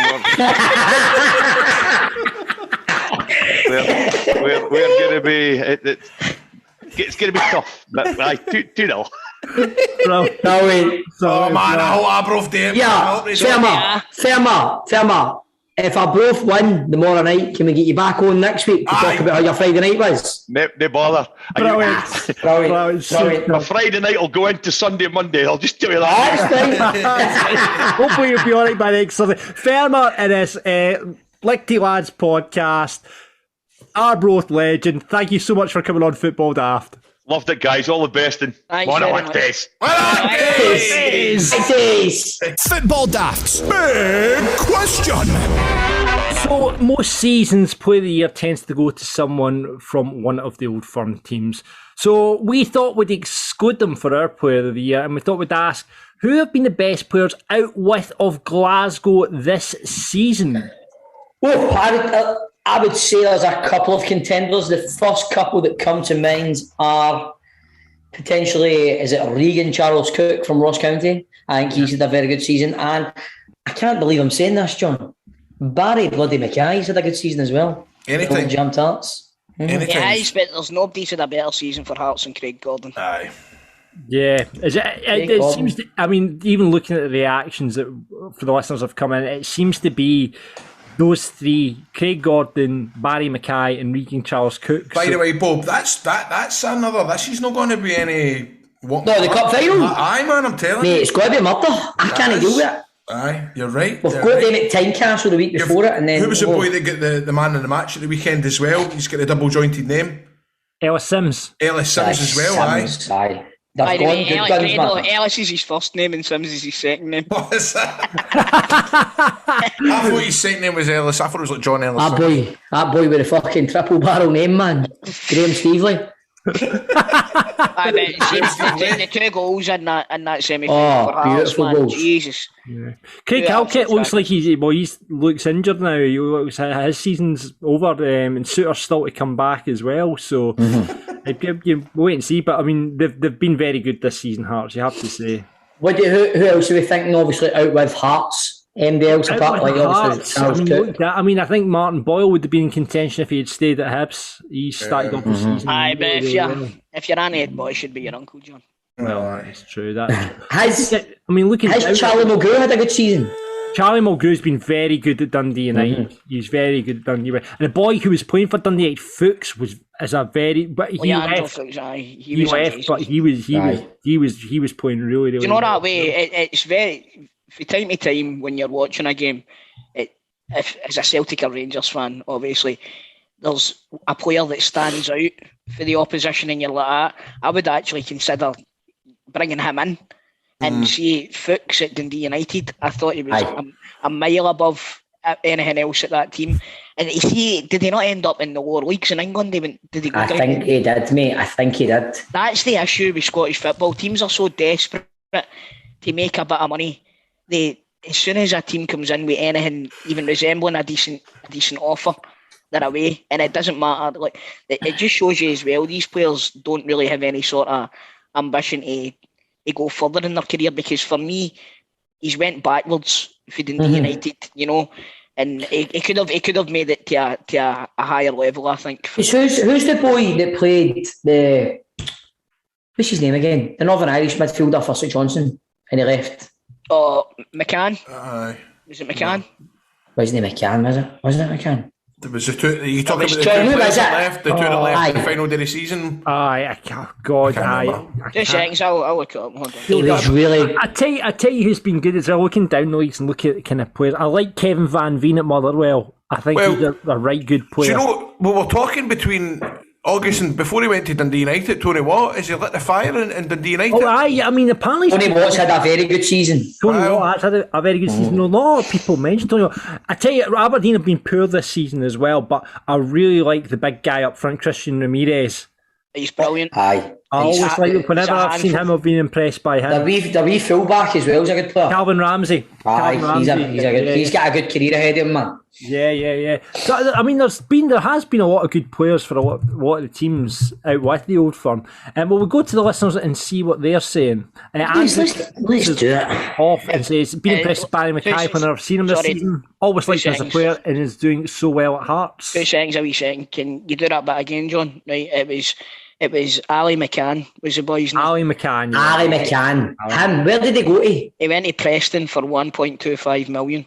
to be... It's going to be tough. But 2-0. Oh man, I hope Arbroath do it. Yeah, Fermer. If Arbroath win tomorrow night, can we get you back on next week to talk about how your Friday night was? No bother. Brilliant. My Friday night will go into Sunday, Monday. I'll just tell you that. Hopefully you'll be alright by next Sunday. Fermer Innes, Lichty Lads podcast. Arbroath legend. Thank you so much for coming on Football Daft. Loved it, guys. All the best. And Thanks one very of much. days. Football Daft's big question. So most seasons, Player of the Year tends to go to someone from one of the Old Firm teams. So we thought we'd exclude them for our Player of the Year, and we thought we'd ask, who have been the best players out with of Glasgow this season? Oh, I would say there's a couple of contenders. The first couple that come to mind are potentially, is it Regan Charles Cook from Ross County? I think he's had a very good season. And I can't believe I'm saying this, John. Barry bloody Mackay's had a good season as well. Anything. Jumped Hearts. Anything. Yeah, but there's nobody's had a better season for Hearts than Craig Gordon. Aye. Yeah, it seems to, I mean, even looking at the reactions that for the listeners have come in, it seems to be those three: Craig Gordon, Barry Mackay, and Regan Charles Cook. By the way, Bob, that's another. This is not going to be any. What, No, the cup final? Aye, man, I'm telling Mate, you. it's got to be murder. I can't deal with it. Aye, you're right. We've you're got right. them at Tynecastle the week before it, and then Who was the boy that got the man in the match at the weekend as well? He's got a double jointed name. Ellis Sims. Ellis Sims as well, Sims, aye. They've By the gone way, good guns, man. Ellis is his first name and Sims is his second name. What is that? I thought his second name was Ellis. I thought it was like John Ellis. That boy with a fucking triple barrel name, man. Graham Stevely. I bet the two goals in that semi-final for Hearts, beautiful man. goals. Jesus. Craig Yeah, Halkett looks exactly. like he looks injured now. He looks, his season's over, and Suter's still to come back as well. So you wait and see. But I mean, they've been very good this season, Hearts. You have to say. Who else are we thinking? Obviously, out with Hearts. Anybody else apart, like obviously Charles Cook. I mean, I think Martin Boyle would have been in contention if he had stayed at Hibs. He started off the season. Aye, but really well. if you're an Ed boy, it should be your uncle John. Well, that's true. Has looking Charlie Mulgrew had a good season? Charlie Mulgrew's been very good at Dundee United. He's very good at Dundee United. And the boy who was playing for Dundee United, Fuchs, is a very. But he left. He left, but he was playing really, really. Do you know well. that way? It's very from time to time when you're watching a game. If as a Celtic or Rangers fan, obviously, there's a player that stands out for the opposition, and you're like, I would actually consider bringing him in. And see Fuchs at Dundee United, I thought he was a mile above anything else at that team. And you see, did he not end up in the lower leagues in England? Did he go I think he did, mate. I think he did. That's the issue with Scottish football. Teams are so desperate to make a bit of money. As soon as a team comes in with anything even resembling a decent offer, they're away. And it doesn't matter. Like it just shows you as well, these players don't really have any sort of ambition to go further in their career, because for me, he's went backwards for Dundee United, you know, and he could have made it to a higher level, I think. Who's the boy that played what's his name again? The Northern Irish midfielder for St Johnson, and he left. Oh, McCann. Aye. Was it McCann? Wasn't it McCann? Wasn't it McCann? There was the two. You talking about the two players that that? left? The two that left Aye. the final day of the season. Aye, God, I can't aye. remember. 2 seconds, I'll look it up. Hold on. He was really. I tell you who's been good as well. Looking down the leagues and looking at the kind of players, I like Kevin Van Veen at Motherwell. I think Well, he's a right good Do player. you know, we were talking between August and before he went to Dundee United, Tony Watt, has he lit the fire in Dundee United? Oh, aye. I mean, apparently Tony Watts had a very good season. Tony Wow. Watt has had a very good season. A lot of people mention Tony Watt. I tell you, Aberdeen have been poor this season as well, but I really like the big guy up front, Christian Ramirez. He's brilliant. Aye. I always He's like whenever a I've seen handful. him, I've been impressed by him. The wee fullback as well is a good player. Calvin Ramsey. Aye, Calvin he's Ramsey. he's got a good career ahead of him, man. Yeah. So, I mean, there has been a lot of good players for a lot of the teams out with the Old Firm. Well, we'll go to the listeners and see what they're saying. Let's do it. Off and says, been impressed with Barry Mackay when I've seen him this Sorry. season. Always liked him as a player and is doing so well at Hearts. 2 seconds, a wee second. Can you do that bit again, John? Right, it was Ali McCann was the boy's name. Ali McCann. Ali McCann. Him. Where did he go to? He went to Preston for 1.25 million.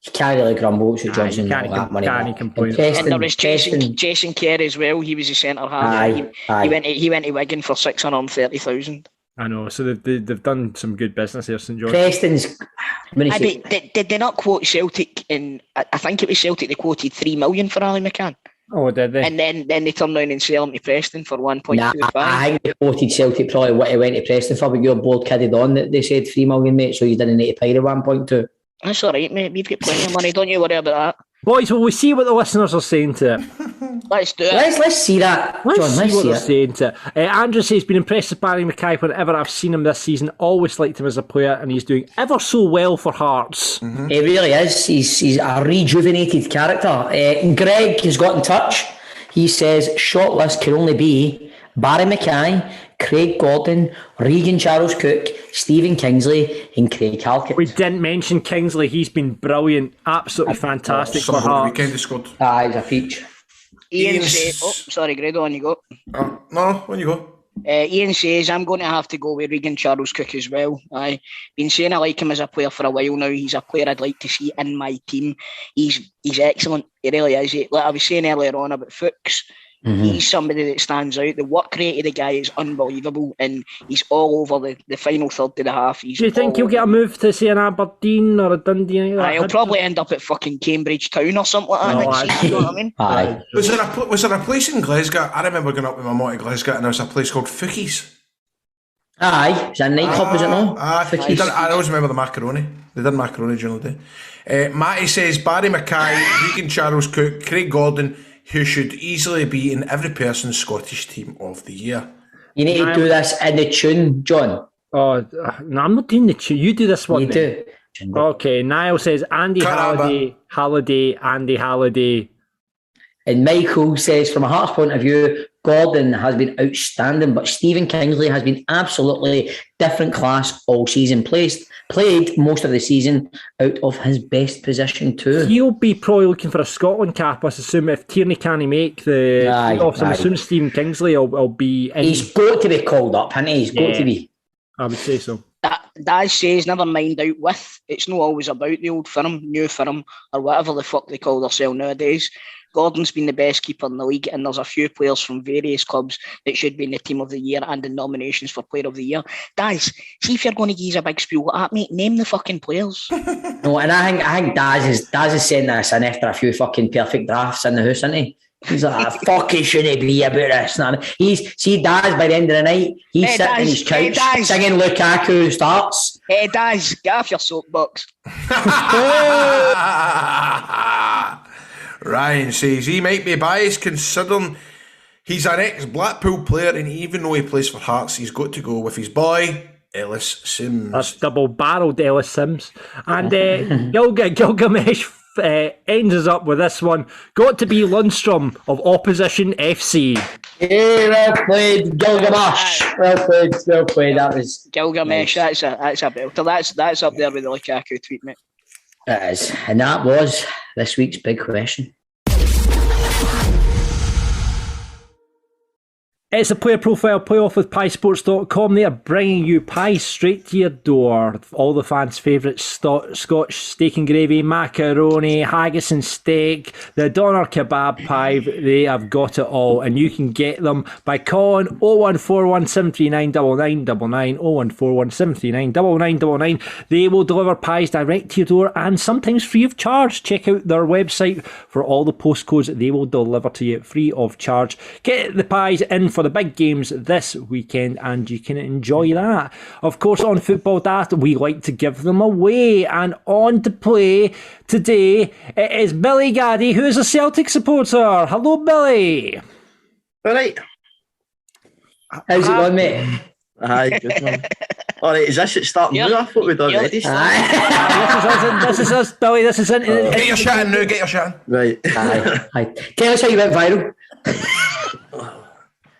He can't really grumble to Johnson. he can't all that money. can't man. complain. Preston- And there was Preston- Jason Kerr as well. He was the centre half. Aye, He went to Wigan for 630,000. I know, so they've done some good business here, St George. Preston's. When he Did they not quote Celtic? I think it was Celtic. They quoted 3 million for Ali McCann. Oh, did they? And then they turn around and sell him to Preston for 1.25. I think they quoted Celtic probably what he went to Preston for, but your board kidded on that they said 3 million, mate, so you didn't need to pay the 1.2. That's all right, mate. We've got plenty of money. Don't you worry about that. Boys, will we see what the listeners are saying to it? Let's do it. Let's see that, Let's John. see Let's what see they're it. saying to it. Andrew says, been impressed with Barry Mackay whenever I've seen him this season. Always liked him as a player, and he's doing ever so well for Hearts. He really is. He's a rejuvenated character. Greg has got in touch. He says short list can only be Barry Mackay, Craig Gordon, Regan Charles Cook, Stephen Kingsley, and Craig Halkett. We didn't mention Kingsley. He's been brilliant, absolutely fantastic for Some Hearts. weekend he scored. He's a peach. Ian says, sorry, Grado, on you go. No, when you go. Ian says, I'm going to have to go with Regan Charles Cook as well. I've been saying I like him as a player for a while now. He's a player I'd like to see in my team. He's excellent. He really is. Like I was saying earlier on about Fuchs, he's somebody that stands out. The work rate of the guy is unbelievable, and he's all over the final third of the half. Do you think he'll get a move to, say, an Aberdeen or a Dundee? He'll probably end up at fucking Cambridge Town or something like that next season, you know what I mean? Aye. Was there a place in Glasgow? I remember going up with my mum to Glasgow, and there was a place called Fookies. Aye. Is that a nightclub, is it no? I always remember the macaroni. They did macaroni during the day. Matty says Barry Mackay, Regan Charles Cook, Craig Gordon, who should easily be in every person's Scottish team of the year. You need to do this in the tune, John. Oh, no, I'm not doing the tune. You do this one. You do. Okay, Niall says Andy Halliday, Andy Halliday. And Michael says, from a Hearts point of view, Gordon has been outstanding, but Stephen Kingsley has been absolutely different class all season. Played most of the season out of his best position too. He'll be probably looking for a Scotland cap, I assume. If Tierney can't make the playoffs, I assume Stephen Kingsley will be in. He's got to be called up, hasn't he? He's got to be. I would say so. Daz says, never mind out with. It's not always about the old firm, new firm, or whatever the fuck they call themselves nowadays. Gordon's been the best keeper in the league, and there's a few players from various clubs that should be in the team of the year and in nominations for player of the year. Daz, see if you're going to use a big spiel like that, mate, name the fucking players. No, and I think Daz is saying this in after a few fucking perfect drafts in the house, isn't he? He's like, fuck, he shouldn't be about this. See Daz by the end of the night, he's sitting on his couch singing Lukaku starts. Hey Daz, get off your soapbox. Ryan says he might be biased considering he's an ex-Blackpool player, and even though he plays for Hearts, he's got to go with his boy, Ellis Sims. That's double-barreled Ellis Sims. And Gilgamesh ends us up with this one. Got to be Lundstrom of Opposition FC. Hey, well played, Gilgamesh. Well played. That was Gilgamesh. Nice. That's a belter. That's up there with the Lukaku tweet, mate. It is, and that was this week's big question. It's a player profile playoff with piesports.com. They are bringing you pies straight to your door. All the fans' favourite Scotch steak and gravy, macaroni, haggis and steak, the doner kebab pie. They have got it all, and you can get them by calling 0141 739 9999, 0141 739 9999. They will deliver pies direct to your door and sometimes free of charge. Check out their website for all the postcodes. They will deliver to you free of charge. Get the pies in for the big games this weekend, and you can enjoy that. Of course, on Football Daft, we like to give them away. And on to play today, it is Billy Gaddy, who is a Celtic supporter. Hello, Billy. All right. How's it going, mate? Aye, good man. All right, is this it starting now? I thought we'd already started. This is us, Billy. This is it. Get your shot in now, get your shot in. Right. Aye. Tell us how you went viral.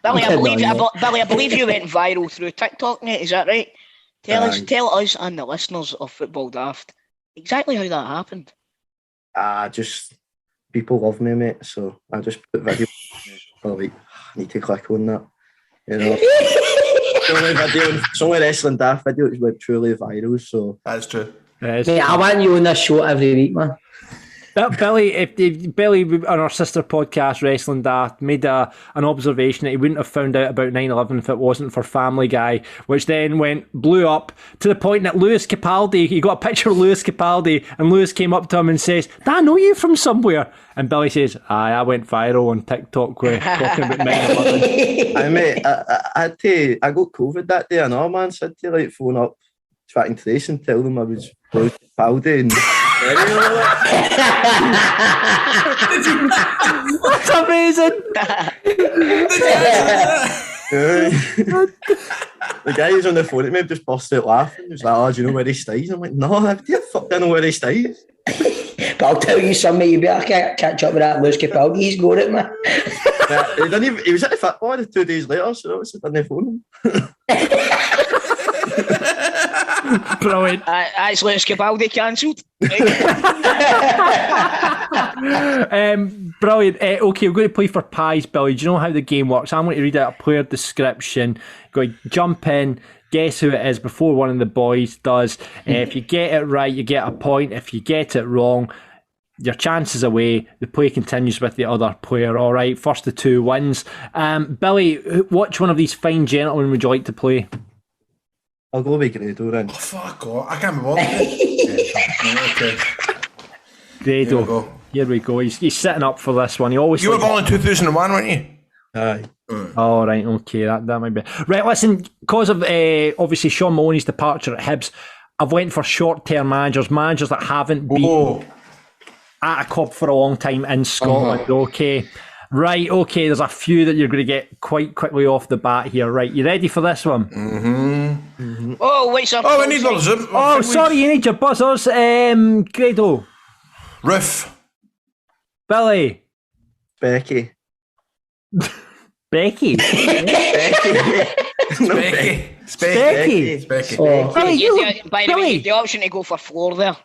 Billy, I believe you went viral through TikTok, mate. Is that right? Tell us and the listeners of Football Daft exactly how that happened. Just people love me, mate. So I just put videos. I need to click on that. You know, it's only wrestling Daft videos went truly viral. So that's true. Mate, I want you on this show every week, man. Billy, if Billy on our sister podcast, Wrestling Daft, made an observation that he wouldn't have found out about 9/11 if it wasn't for Family Guy, which then blew up to the point that Lewis Capaldi, he got a picture of Lewis Capaldi, and Lewis came up to him and says, "Do I know you from somewhere?" And Billy says, "Aye, I went viral on TikTok with talking about 9/11." I mate, I got COVID that day. I know, man. So I had to like phone up track and trace and tell them I was Lewis Capaldi and. That's amazing. The guy who's on the phone at me just burst out laughing. He was like, "Oh, do you know where he stays?" I'm like, "No, how the fuck do I know where he stays?" But I'll tell you something, you better catch up with that Lewis Capaldi. He's got it, man. He was at the football 2 days later, so I was on the phone. Brilliant. That's Lewis Capaldi cancelled. Brilliant. Okay, we're going to play for pies, Billy. Do you know how the game works? I'm going to read out a player description. Go jump in, guess who it is before one of the boys does. If you get it right, you get a point. If you get it wrong, your chance is away. The play continues with the other player. All right, first to two wins. Billy, which one of these fine gentlemen would you like to play? I'll go with Grado then. Oh, fuck off. I can't be bothered. Okay. Grado. Here we go. He's setting up for this one. He always. You were born in 2001, weren't you? Aye. Oh, right. Okay. That might be. Right, listen, because of obviously Sean Maloney's departure at Hibs, I've went for short-term managers that haven't been at a club for a long time in Scotland. Okay. Right, okay, there's a few that you're going to get quite quickly off the bat here. Right, you ready for this one? Mm-hmm. Oh, wait, sir. Oh, we need those. Oh, sorry, you need your buzzers. Grado. Roof. Billy. Becky. Becky? Specky. Oh. Billy, by the way, the option to go for floor there.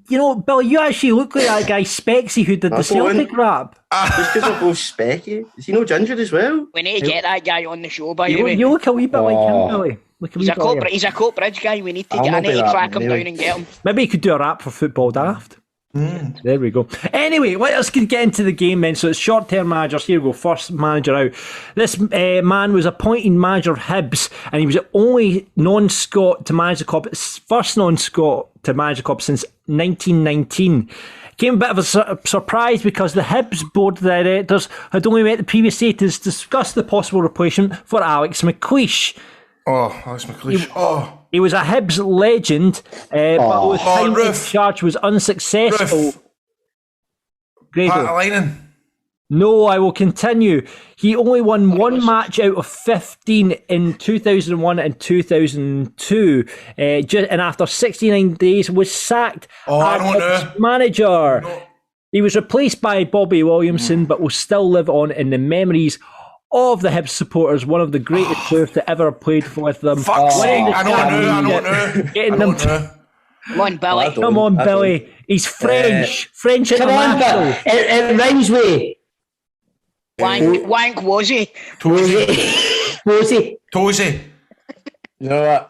Billy, you actually look like that guy Spexy who did the Celtic rap. Just because they're both specky. Is he no ginger as well? We need to get that guy on the show, by the way. You look a wee bit like him, Billy. He's a Coat Bridge guy. We need to track him down and get him. Maybe he could do a rap for Football Daft. There we go. Anyway, let's get into the game then. So it's short-term managers. Here we go. First manager out. This man was appointed manager of Hibs, and he was the only non-Scot to manage the club. First non-Scot to manage the club since 1919. Came a bit of a surprise because the Hibs board of directors had only met the previous day to discuss the possible replacement for Alex McLeish. Oh, Alex McLeish. He was a Hibs legend, but his time in charge was unsuccessful. Pat No, I will continue. He only won one match out of 15 in 2001 and 2002, and after 69 days was sacked as manager. No. He was replaced by Bobby Williamson, but will still live on in the memories of the Hibs supporters, one of the greatest players to ever played with them. Fuck's sake, I don't know. Come on, Billy. Come on, Billy. He's French. French international. It rhymes with Wank was he? Tozy. You know what?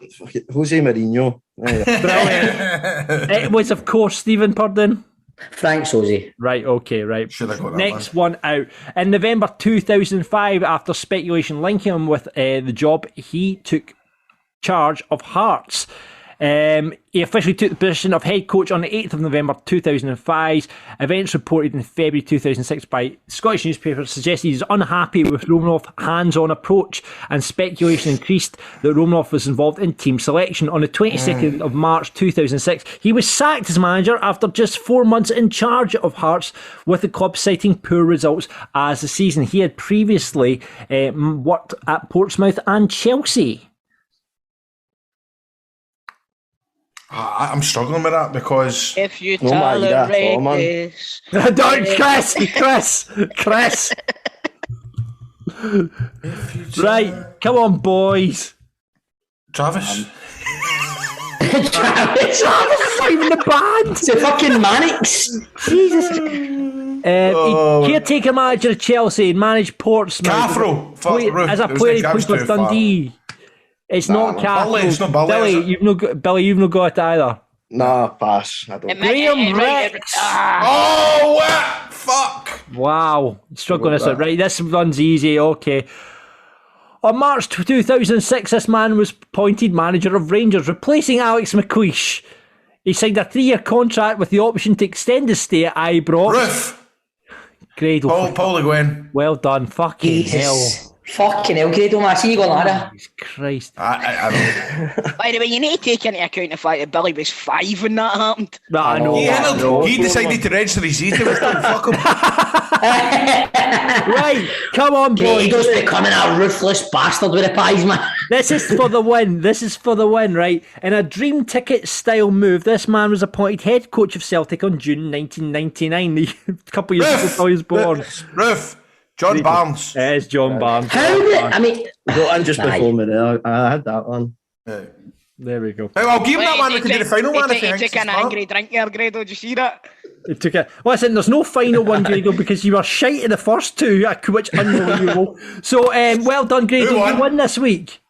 Jose Mourinho. Brilliant. It was, of course, Stephen Purden. Frank Sozy. Right, okay, right. Should have got that Next one out. In November 2005, after speculation linking him with the job, he took charge of Hearts. He officially took the position of head coach on the 8th of November 2005. Events reported in February 2006 by Scottish newspapers suggested he was unhappy with Romanoff's hands-on approach, and speculation increased that Romanoff was involved in team selection. On the 22nd of March 2006, he was sacked as manager after just 4 months in charge of Hearts, with the club citing poor results as the season. He had previously worked at Portsmouth and Chelsea. I'm struggling with that because if you tolerate this, don't, Chris. Right, come on, boys. Travis. Travis is not even the band. It's the fucking Mannix. Jesus. Caretaker manager of Chelsea and managed Portsmouth. Cathro. As a player, he played for Dundee. It's not Cathro. It's not Billy, Billy, you've not got it either. Nah, pass. I don't. Graham Rex. Oh, what? Fuck. Wow. Struggling this out. Right, this one's easy. Okay. On March 2006, this man was appointed manager of Rangers, replacing Alex McLeish. He signed a 3-year contract with the option to extend his stay at Ibrox. Roof. Grado. Paul Le Guin. Well done. Fucking hell. Fucking hell, Grado, man. I see you going, Lara. Jesus Christ. I don't. By the way, you need to take into account the fact that Billy was 5 when that happened. I know. He decided to register his season. Fuck him. Right, come on, boys. Grado's becoming a ruthless bastard with the pies, man. This is for the win. This is for the win, right? In a dream ticket style move, this man was appointed head coach of Celtic on June 1999, a couple of years before he was born. Roof. John Barnes. It is John Barnes. How did, I mean... Got in just before me there. I had that one. There we go. Hey, I'll give him that one. We can do the final one if he He thinks took it's an angry drink there, Grado. Did you see that? It took it. Listen, there's no final one, Grado, because you were shite in the first two, which unbelievable. So, well done, Grado. Who won? You won this week.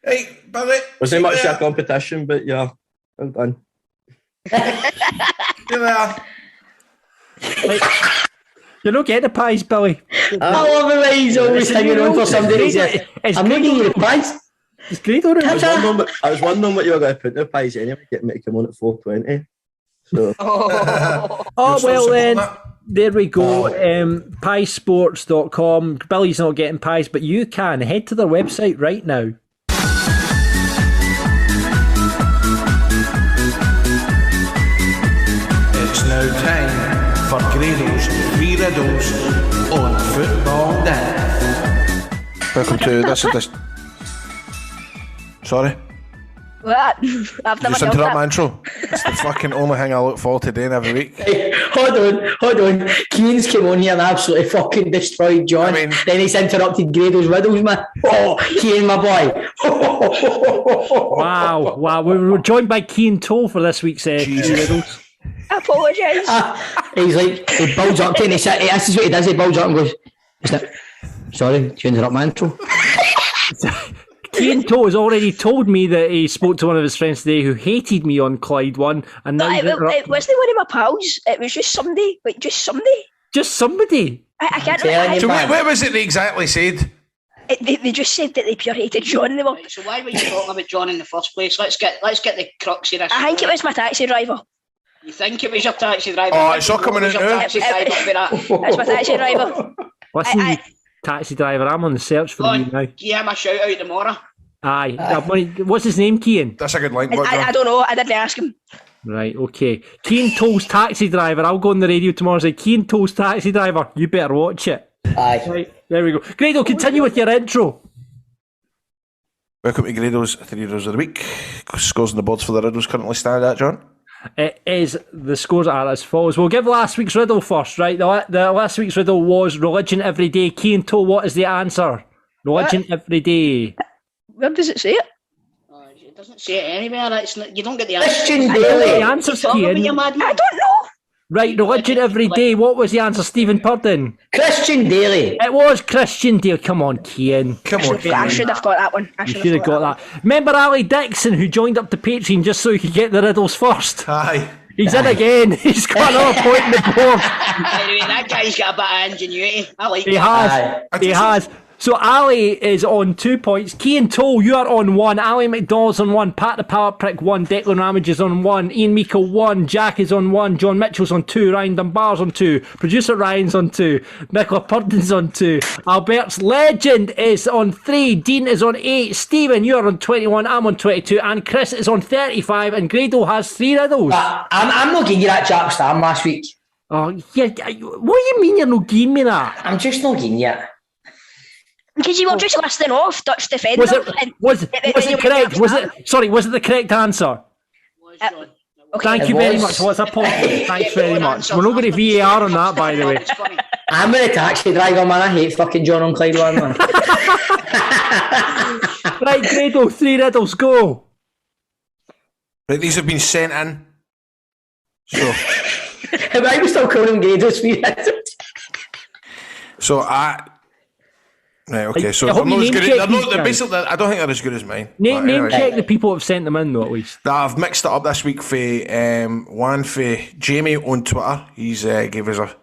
Hey, Billy. Wasn't much of a competition, but yeah, well done. You're not getting the pies, Billy. I love it when he's always hanging on for somebody. I'm not getting you the pies. It's Grado. I was wondering what you were going to put in the pies anyway, get me to come on at 4:20. So. Oh, well then, there we go. Piesports.com. Billy's not getting pies, but you can. Head to their website right now. It's now time for Grado's 3 riddles on Football Daft. Welcome to this. Sorry. What? I've never Just done interrupt my that. intro. It's the fucking only thing I look forward to doing every week. Hey, hold on. Keane's came on here and absolutely fucking destroyed John. I mean- Then he's interrupted Grado's riddles, man. Oh, Keane, my boy. Wow. We're joined by Keane Toll for this week's riddles. I apologise. He's like, he builds up to and this is what he does, he builds up and goes, sorry, do you interrupt my intro? Keane Toll has already told me that he spoke to one of his friends today who hated me on Clyde 1, and now It wasn't one of my pals. It was just somebody. Like, just somebody. Just somebody. I can't Yeah, remember. So what was it they exactly said? They just said that they pure hated John. They were. Right, so why were you talking about John in the first place? Let's get the crux of this. I think it was my taxi driver. You think it was your taxi driver? Oh, it's all coming What was out your now. taxi driver for that? It's my taxi driver. Listen, you taxi driver, I'm on the search for Go you on, now. give him a shout out tomorrow. Aye. What's his name, Keane? That's a good line. I don't know. I didn't ask him. Right, okay. Keane Toll's taxi driver. I'll go on the radio tomorrow and say, Keane Toll's taxi driver. You better watch it. Aye. Right, there we go. Grado, continue with your intro. Welcome to Grado's 3 riddles of the week. Scores on the boards for the riddles currently stand at, John? It is, the scores are as follows. We'll give last week's riddle first, right? The last week's riddle was religion every day. Keane Toll, what is the answer? Religion every day. Where does it say it? It doesn't say it anywhere. It's not, you don't get the answer. Christian The Daly. answer's Talking about Keane. your mad I man. don't know. Right, religion every day. What was the answer, Stephen Purden? Christian Daly. It was Christian Dale. Come on, Keane. Come on, I should have got that one. You should have got that. Remember Ali Dixon, who joined up to Patreon just so he could get the riddles first? Aye. He's in again. He's got another point in the board. By the way, that guy's got a bit of ingenuity. I like He that. has. He has. So Ali is on 2 points. Keane Toll, you are on 1. Ali McDonald's on 1. Pat the Pallet Prick 1. Declan Ramage is on 1. Ian Meikle 1. Jack is on 1. John Mitchell's on 2. Ryan Dunbar's on 2. Producer Ryan's on 2. Nicola Purden's on 2. Albert's Legend is on 3. Dean is on 8. Stephen, you're on 21. I'm on 22. And Chris is on 35. And Grado has 3 riddles. I'm not giving you that Jack Stam last week. Oh, yeah. What do you mean you're not giving me that? I'm just not giving you it. Because you were just listing off Dutch defender. Was it correct? Was it the correct answer? Okay. Thank you very much. What's a point? Thanks very much. We're not going to VAR on that, by the way. It's funny. I'm with a taxi driver, man. I hate fucking John on Clyde one, man. Right, Grado, 3 riddles, go. Right, these have been sent in. So, I was still calling him Grado's 3 riddles. so Right, okay, I so hope they're not you as good. name check They're these not. They're guys. basically. I don't think they're as good as mine. Name But anyway. check the people who have sent them in, though, at least. I've mixed it up this week for one for Jamie on Twitter. He's gave us a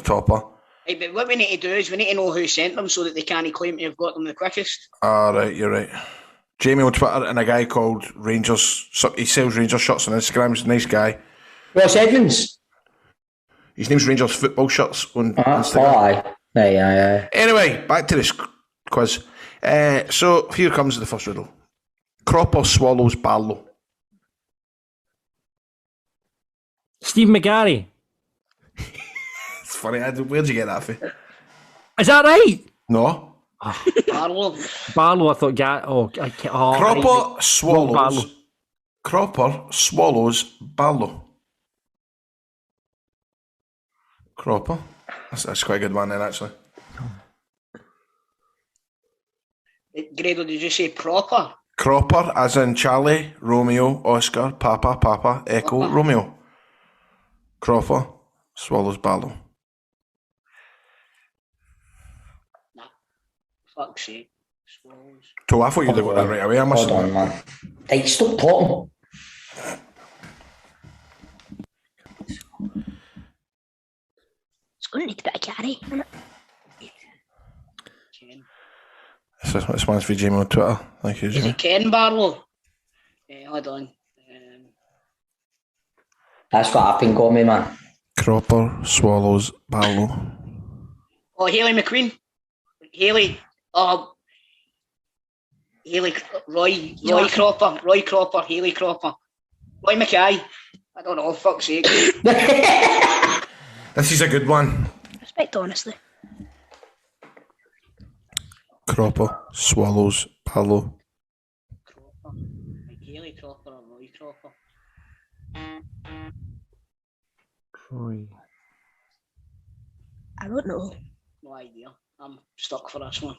topper. Right, but what we need to do is we need to know who sent them so that they can't claim to have got them the quickest. Right, you're right. Jamie on Twitter and a guy called Rangers. He sells Rangers shirts on Instagram. He's a nice guy. Ross Edmonds. His name's Rangers Football Shirts on Instagram. Oh, aye. Aye. Anyway, back to this quiz. So here comes the first riddle. Cropper swallows Barlow. Steve McGarry. It's funny. Where'd you get that from? Is that right? No. Barlow. Barlow, I thought. Cropper swallows. Barlow. Cropper swallows Barlow. Cropper. That's quite a good one then, actually. Grado, did you say proper? Cropper, as in Charlie, Romeo, Oscar, Papa, Echo, Romeo. Cropper swallows Barlow. Fuck's sake. Swallows. So I thought you'd have got that right away. I must Hold on, man. Right, stop talking. It's going to need a bit of carry. This one's for Jamie on Twitter. Thank you, Is Jamie. it Ken Barlow? Hold on. That's what I've been got me, man. Cropper swallows Barlow. Oh, Hayley McQueen. Hayley. Oh. Hayley. Roy Cropper. Roy Cropper. Hayley Cropper. Roy Mackay. I don't know. Fuck's sake. This is a good one. Respect, honestly. Cropper swallows Barlow. Cropper. Hayley Cropper or Roy Cropper? Troy. I don't know. No idea. I'm stuck for this one.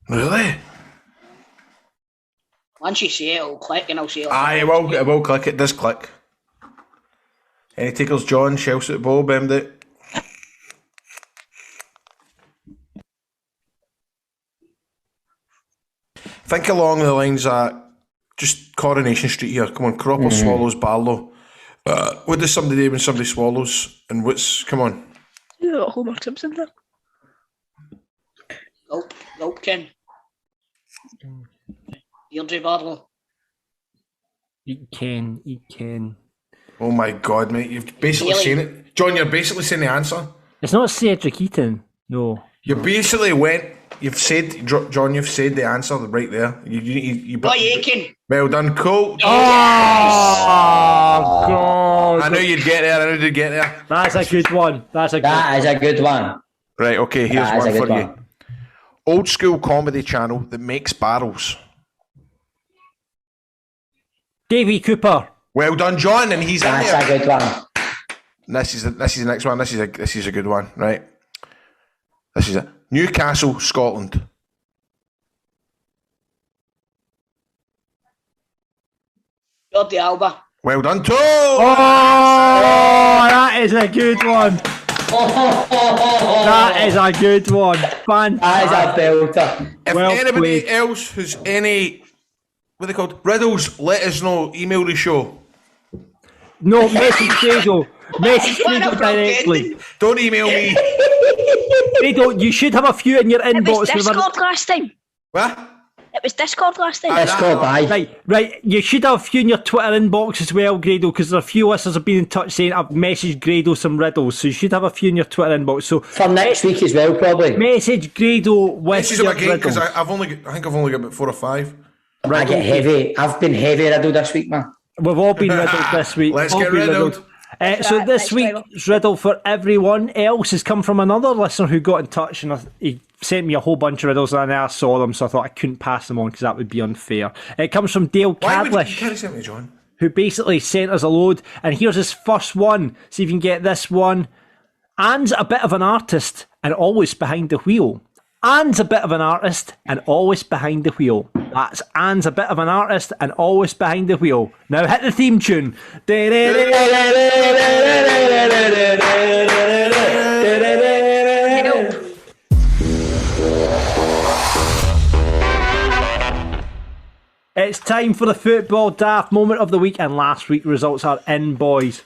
Really? Once you say it, it'll click and I'll say it. Aye, it will click. It does click. Any takers, John, Chelsea at Bob, MD? Think along the lines of just Coronation Street here. Come on, Cropper swallows Barlow. What does somebody do when somebody swallows? And what's, come on. You got Homer Simpson there. Gulp, Ken. Deirdre Barlow. Eat Ken. Oh my God, mate. You've basically seen it. John, you're basically saying the answer. It's not Cedric Eaton. No. You basically you've said, John, you've said the answer right there. You Roy Aitken. Well done, cool. Oh, God. I knew you'd get there. That's a good one. That is a good one. Right, okay, here's That is one a good for one. you. Old school comedy channel that makes barrels. Davy Cooper. Well done, John, and he's in That's there. a good one. This is the next one. This is a good one, right? This is it. Newcastle, Scotland. Jordi Alba. Well done, Toe. Oh, that is a good one. That is a good one. Fantastic. That is a belter. If well anybody played. else has any, what are they called? Riddles, let us know. Email the show. No, message Grado. Message Grado directly. Don't email me. Grado, you should have a few in your It was inbox. Discord last time. What? It was Discord last time. Discord, aye. Right. You should have a few in your Twitter inbox as well, Grado, because there are a few listeners have been in touch saying I've messaged Grado some riddles, so you should have a few in your Twitter inbox. So For next week as well, probably. message Grado with This is your about game because riddles. I think I've only got about 4 or 5. I get heavy. I've been heavy riddled this week, man. We've all been riddled this week. Let's All get been riddled. So Right, this thanks, week's riddle for everyone else has come from another listener who got in touch and he sent me a whole bunch of riddles and I saw them, so I thought I couldn't pass them on because that would be unfair. It comes from Dale Why would you Cadlish, carry something, John? who basically sent us a load. And here's his first one. See if you can get this one. Anne's a bit of an artist and always behind the wheel. Anne's a bit of an artist and always behind the wheel. That's Anne's a bit of an artist and always behind the wheel. Now hit the theme tune. It's time for the football daft moment of the week, and last week's results are in, boys.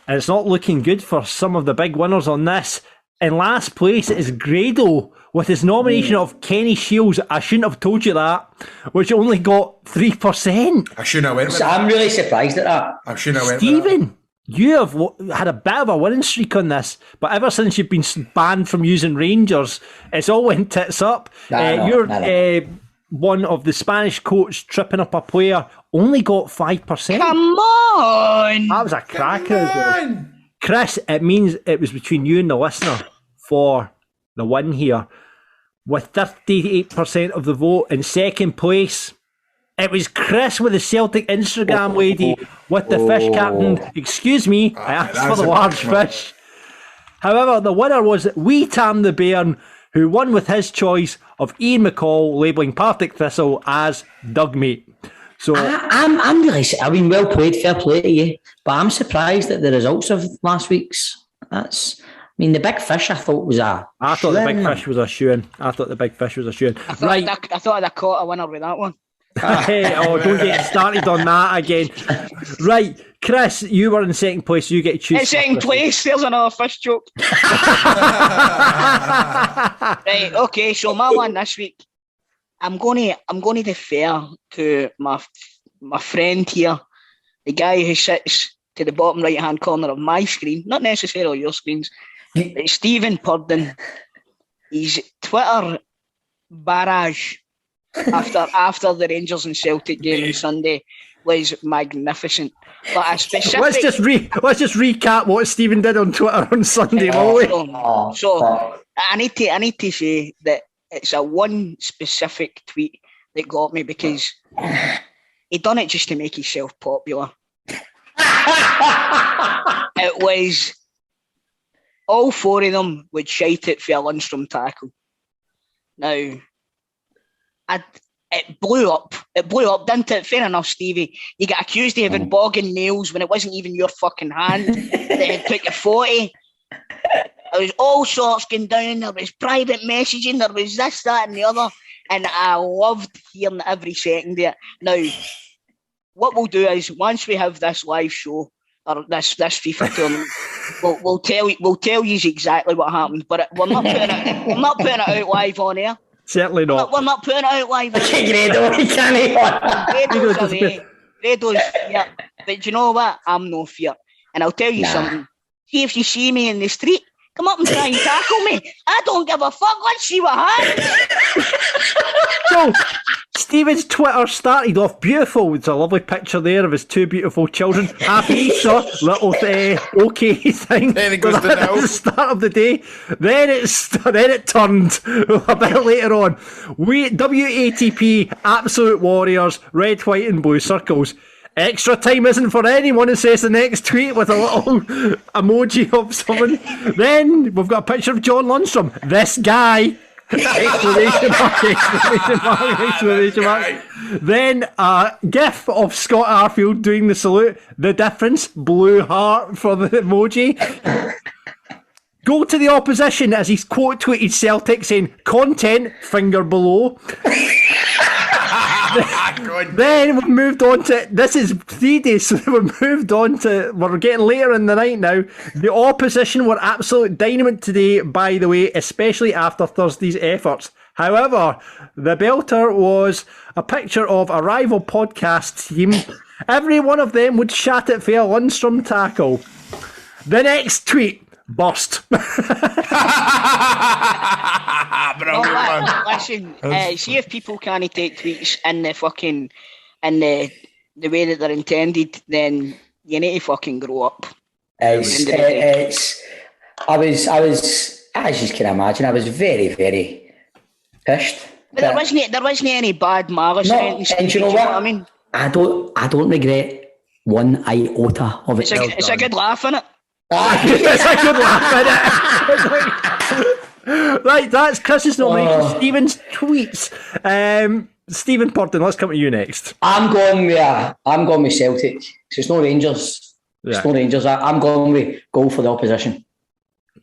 And it's not looking good for some of the big winners on this. In last place is Grado with his nomination of Kenny Shields. I shouldn't have told you that, which only got 3%. I shouldn't have went with So I'm really surprised at that. I shouldn't have went with Stephen, you have had a bit of a winning streak on this, but ever since you've been banned from using Rangers, it's all went tits up. You're one of the Spanish coach tripping up a player, only got 5%. Come on! That was a cracker as well. Chris, it means it was between you and the listener for the win here. With 38% of the vote in second place, it was Chris with the Celtic Instagram lady with the fish captain. Excuse me, I asked for the large fish. However, the winner was Wee Tam the Bairn, who won with his choice of Ian McCall labelling Partick Thistle as Dugmate. So I'm really, I mean, well played, fair play to you, but I'm surprised at the results of last week's. I mean, the big fish I thought was a. I thought the big fish was a shoe-in. I thought I'd have caught a winner with that one. Hey, don't get started on that again. Right, Chris, you were in second place. You get to choose. In second place, there's another fish joke. Right, okay. So my one this week, I'm going to defer to my friend here, the guy who sits to the bottom right hand corner of my screen, not necessarily your screens. It's Stephen Purden. His Twitter barrage after the Rangers and Celtic game on Sunday was magnificent. But a specific... let's just recap what Stephen did on Twitter on Sunday, will we? So I need to say that it's a one specific tweet that got me, because he done it just to make himself popular. It was all four of them would shite it for a Lundstrom tackle. Now, it blew up. It blew up, didn't it? Fair enough, Stevie. You got accused of having bogging nails when it wasn't even your fucking hand that had put your 40. There was all sorts going down. There was private messaging. There was this, that, and the other. And I loved hearing every second of it. Now, what we'll do is, once we have this live show, or this FIFA tournament, we'll tell you exactly what happened. But we're not putting it out live on air. Certainly not. We're not putting it out live. Grado's, yeah. But you know what? I'm no fear. And I'll tell you something. See, if you see me in the street, come up and try and tackle me. I don't give a fuck. Let's see what happens. So, Stephen's Twitter started off beautiful. It's a lovely picture there of his two beautiful children. Happy Easter, little okay thing. Then it goes to at the start of the day. Then it turned a bit later on. WATP, Absolute Warriors, red, white, and blue circles. Extra time isn't for anyone, it says the next tweet with a little emoji of someone. Then we've got a picture of John Lundstrom. This guy. Exclamation mark. Then a gif of Scott Arfield doing the salute. The difference, blue heart for the emoji. Go to the opposition as he's quote tweeted Celtic saying, content, finger below. Then we've moved on to, this is 3 days, so we've moved on to, we're getting later in the night now. The opposition were absolute dynamite today, by the way, especially after Thursday's efforts. However, the belter was a picture of a rival podcast team. Every one of them would shat it for a Lundstrom tackle. The next tweet, burst. Listen, see if people can't take tweets in the fucking the way that they're intended, then you need to fucking grow up. I was, as you can imagine, I was very, very pissed. But there wasn't any bad malice. And you know what? I mean, I don't regret one iota of it. It's a good laugh, innit? It's a good laugh, innit? Right, that's Chris's nomination. Stephen's tweets. Stephen Purden, let's come to you next. I'm going with Celtic. So it's no Rangers. Yeah. It's no Rangers. I'm going with goal for the opposition.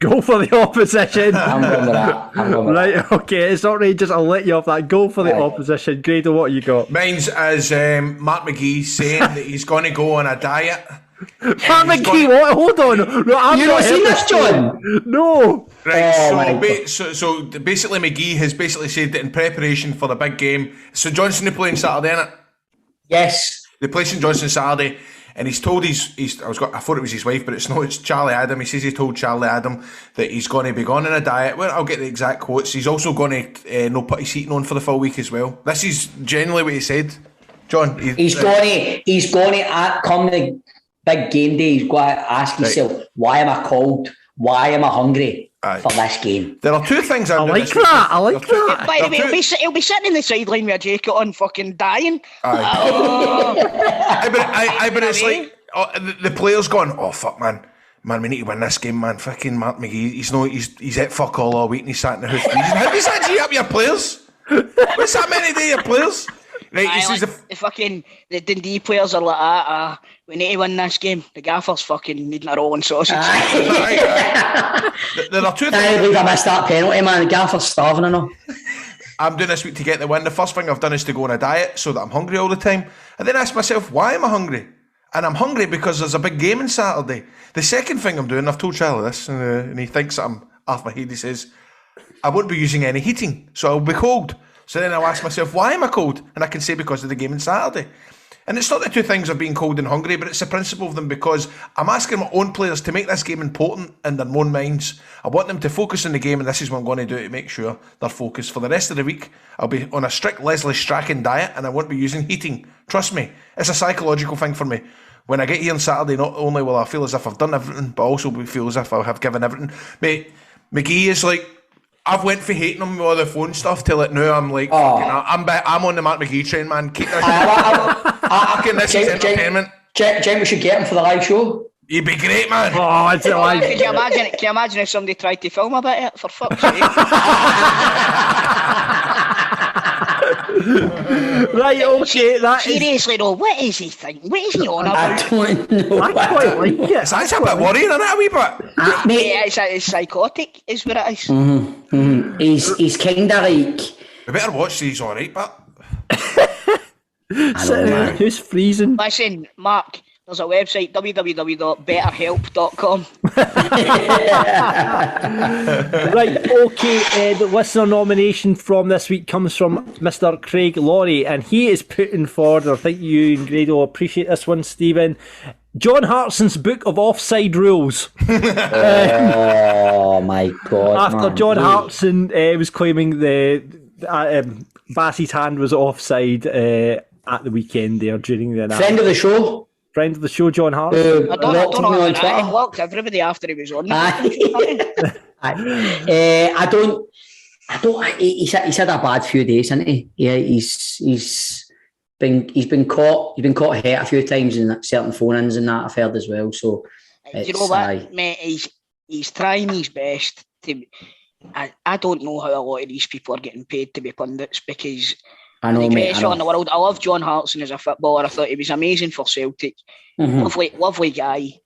Go for the opposition. I'm going with that. Right, okay, it's outrageous. I'll let you off that. Go for the opposition. Grado, what you got? Mine's as Mark McGee saying that he's going to go on a diet. Mark McGee, what? Hold on. No, You not seen this, John? No. Right, so basically McGee has basically said that in preparation for the big game, St Johnstone are playing Saturday, innit? Yes. They play St Johnstone Saturday, and he's told I thought it was his wife, but it's not. It's Charlie Adam. He says he told Charlie Adam that he's going to be going on a diet. Well, I'll get the exact quotes. He's also going to no put his heating on for the full week as well. This is genuinely what he said, John. He's going to come the big game day. He's going to ask himself, why am I cold? Why am I hungry for this game? There are two things I like that. I like that. By the way, he'll be sitting in the sideline with a jacket on, fucking dying. But it's like the players going, oh fuck, man, we need to win this game, man. Fucking Mark McGee, he's at fuck all week and he's sat in the house freezing. How does that G up your players? What's that many day your players? Right, he says the Dundee players are like, we need to win this game. The gaffer's fucking needing a rolling sausage. There are two things. I believe I missed that penalty, man. The gaffer's starving, I know. I'm doing this week to get the win. The first thing I've done is to go on a diet so that I'm hungry all the time. And then ask myself, why am I hungry? And I'm hungry because there's a big game on Saturday. The second thing I'm doing, I've told Charlie this, and he thinks that I'm off my head. He says, I won't be using any heating, so I'll be cold. So then I'll ask myself, why am I cold? And I can say because of the game on Saturday. And it's not the two things of being cold and hungry, but it's the principle of them, because I'm asking my own players to make this game important in their own minds. I want them to focus on the game, and this is what I'm going to do to make sure they're focused. For the rest of the week, I'll be on a strict Leslie Strachan diet, and I won't be using heating. Trust me, it's a psychological thing for me. When I get here on Saturday, not only will I feel as if I've done everything, but also feel as if I have given everything. Mate, McGee is like, I've went for hating him with all the phone stuff till it now I'm like, I'm on the Mark McGee train, man. Keep this. This is entertainment. Jen, we should get him for the live show. He'd be great, man. Oh, it's live. Can you imagine if somebody tried to film about it? For fuck's sake. Right, okay, seriously though, what is he thinking? What is he on about? I don't know. I quite like it. It's a bit worrying, isn't it, a wee bit? Yeah, it's psychotic, is what it is. He's kind of like... We better watch these, alright, but... Who's freezing? Listen, Mark, there's a website, www.betterhelp.com. Right, okay, the listener nomination from this week comes from Mr. Craig Laurie, and he is putting forward, I think you and Grado appreciate this one, Stephen, John Hartson's book of offside rules. Oh my God. After John Hartson was claiming the Bassey's hand was offside at the weekend there during the Friend of the show, John Hart. I don't know. He blocked everybody after he was on. I don't. He's had a bad few days, hasn't he? Yeah, he's been caught hurt a few times in certain phone-ins and that I've heard as well. So you know what, mate? He's trying his best to. I don't know how a lot of these people are getting paid to be pundits, because. I know, mate. In the world. I love John Hartson as a footballer. I thought he was amazing for Celtic. Lovely guy.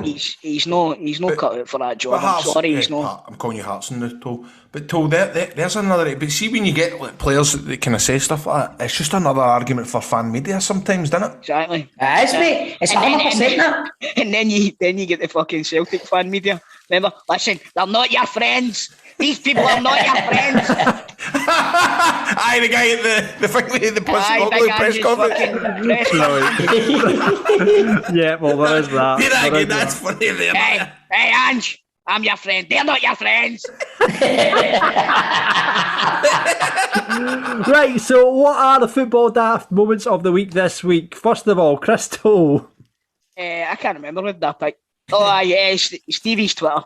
He's no cut out for that job. I'm sorry, he's not. I'm calling you Hartson, Toll. But Toll, there's another. But see, when you get like, players that kind of say stuff like that, it's just another argument for fan media sometimes, doesn't it? Exactly. It is, mate. It's 100% that. And then you get the fucking Celtic fan media. Remember, listen, they're not your friends. These people are not your friends. Aye, the guy at the press conference. Yeah, well, there is that. That's funny. Hey, Ange, I'm your friend. They're not your friends. Right, so what are the football daft moments of the week this week? First of all, Crystal. I can't remember what that pick. Oh, yeah, Stevie's Twitter.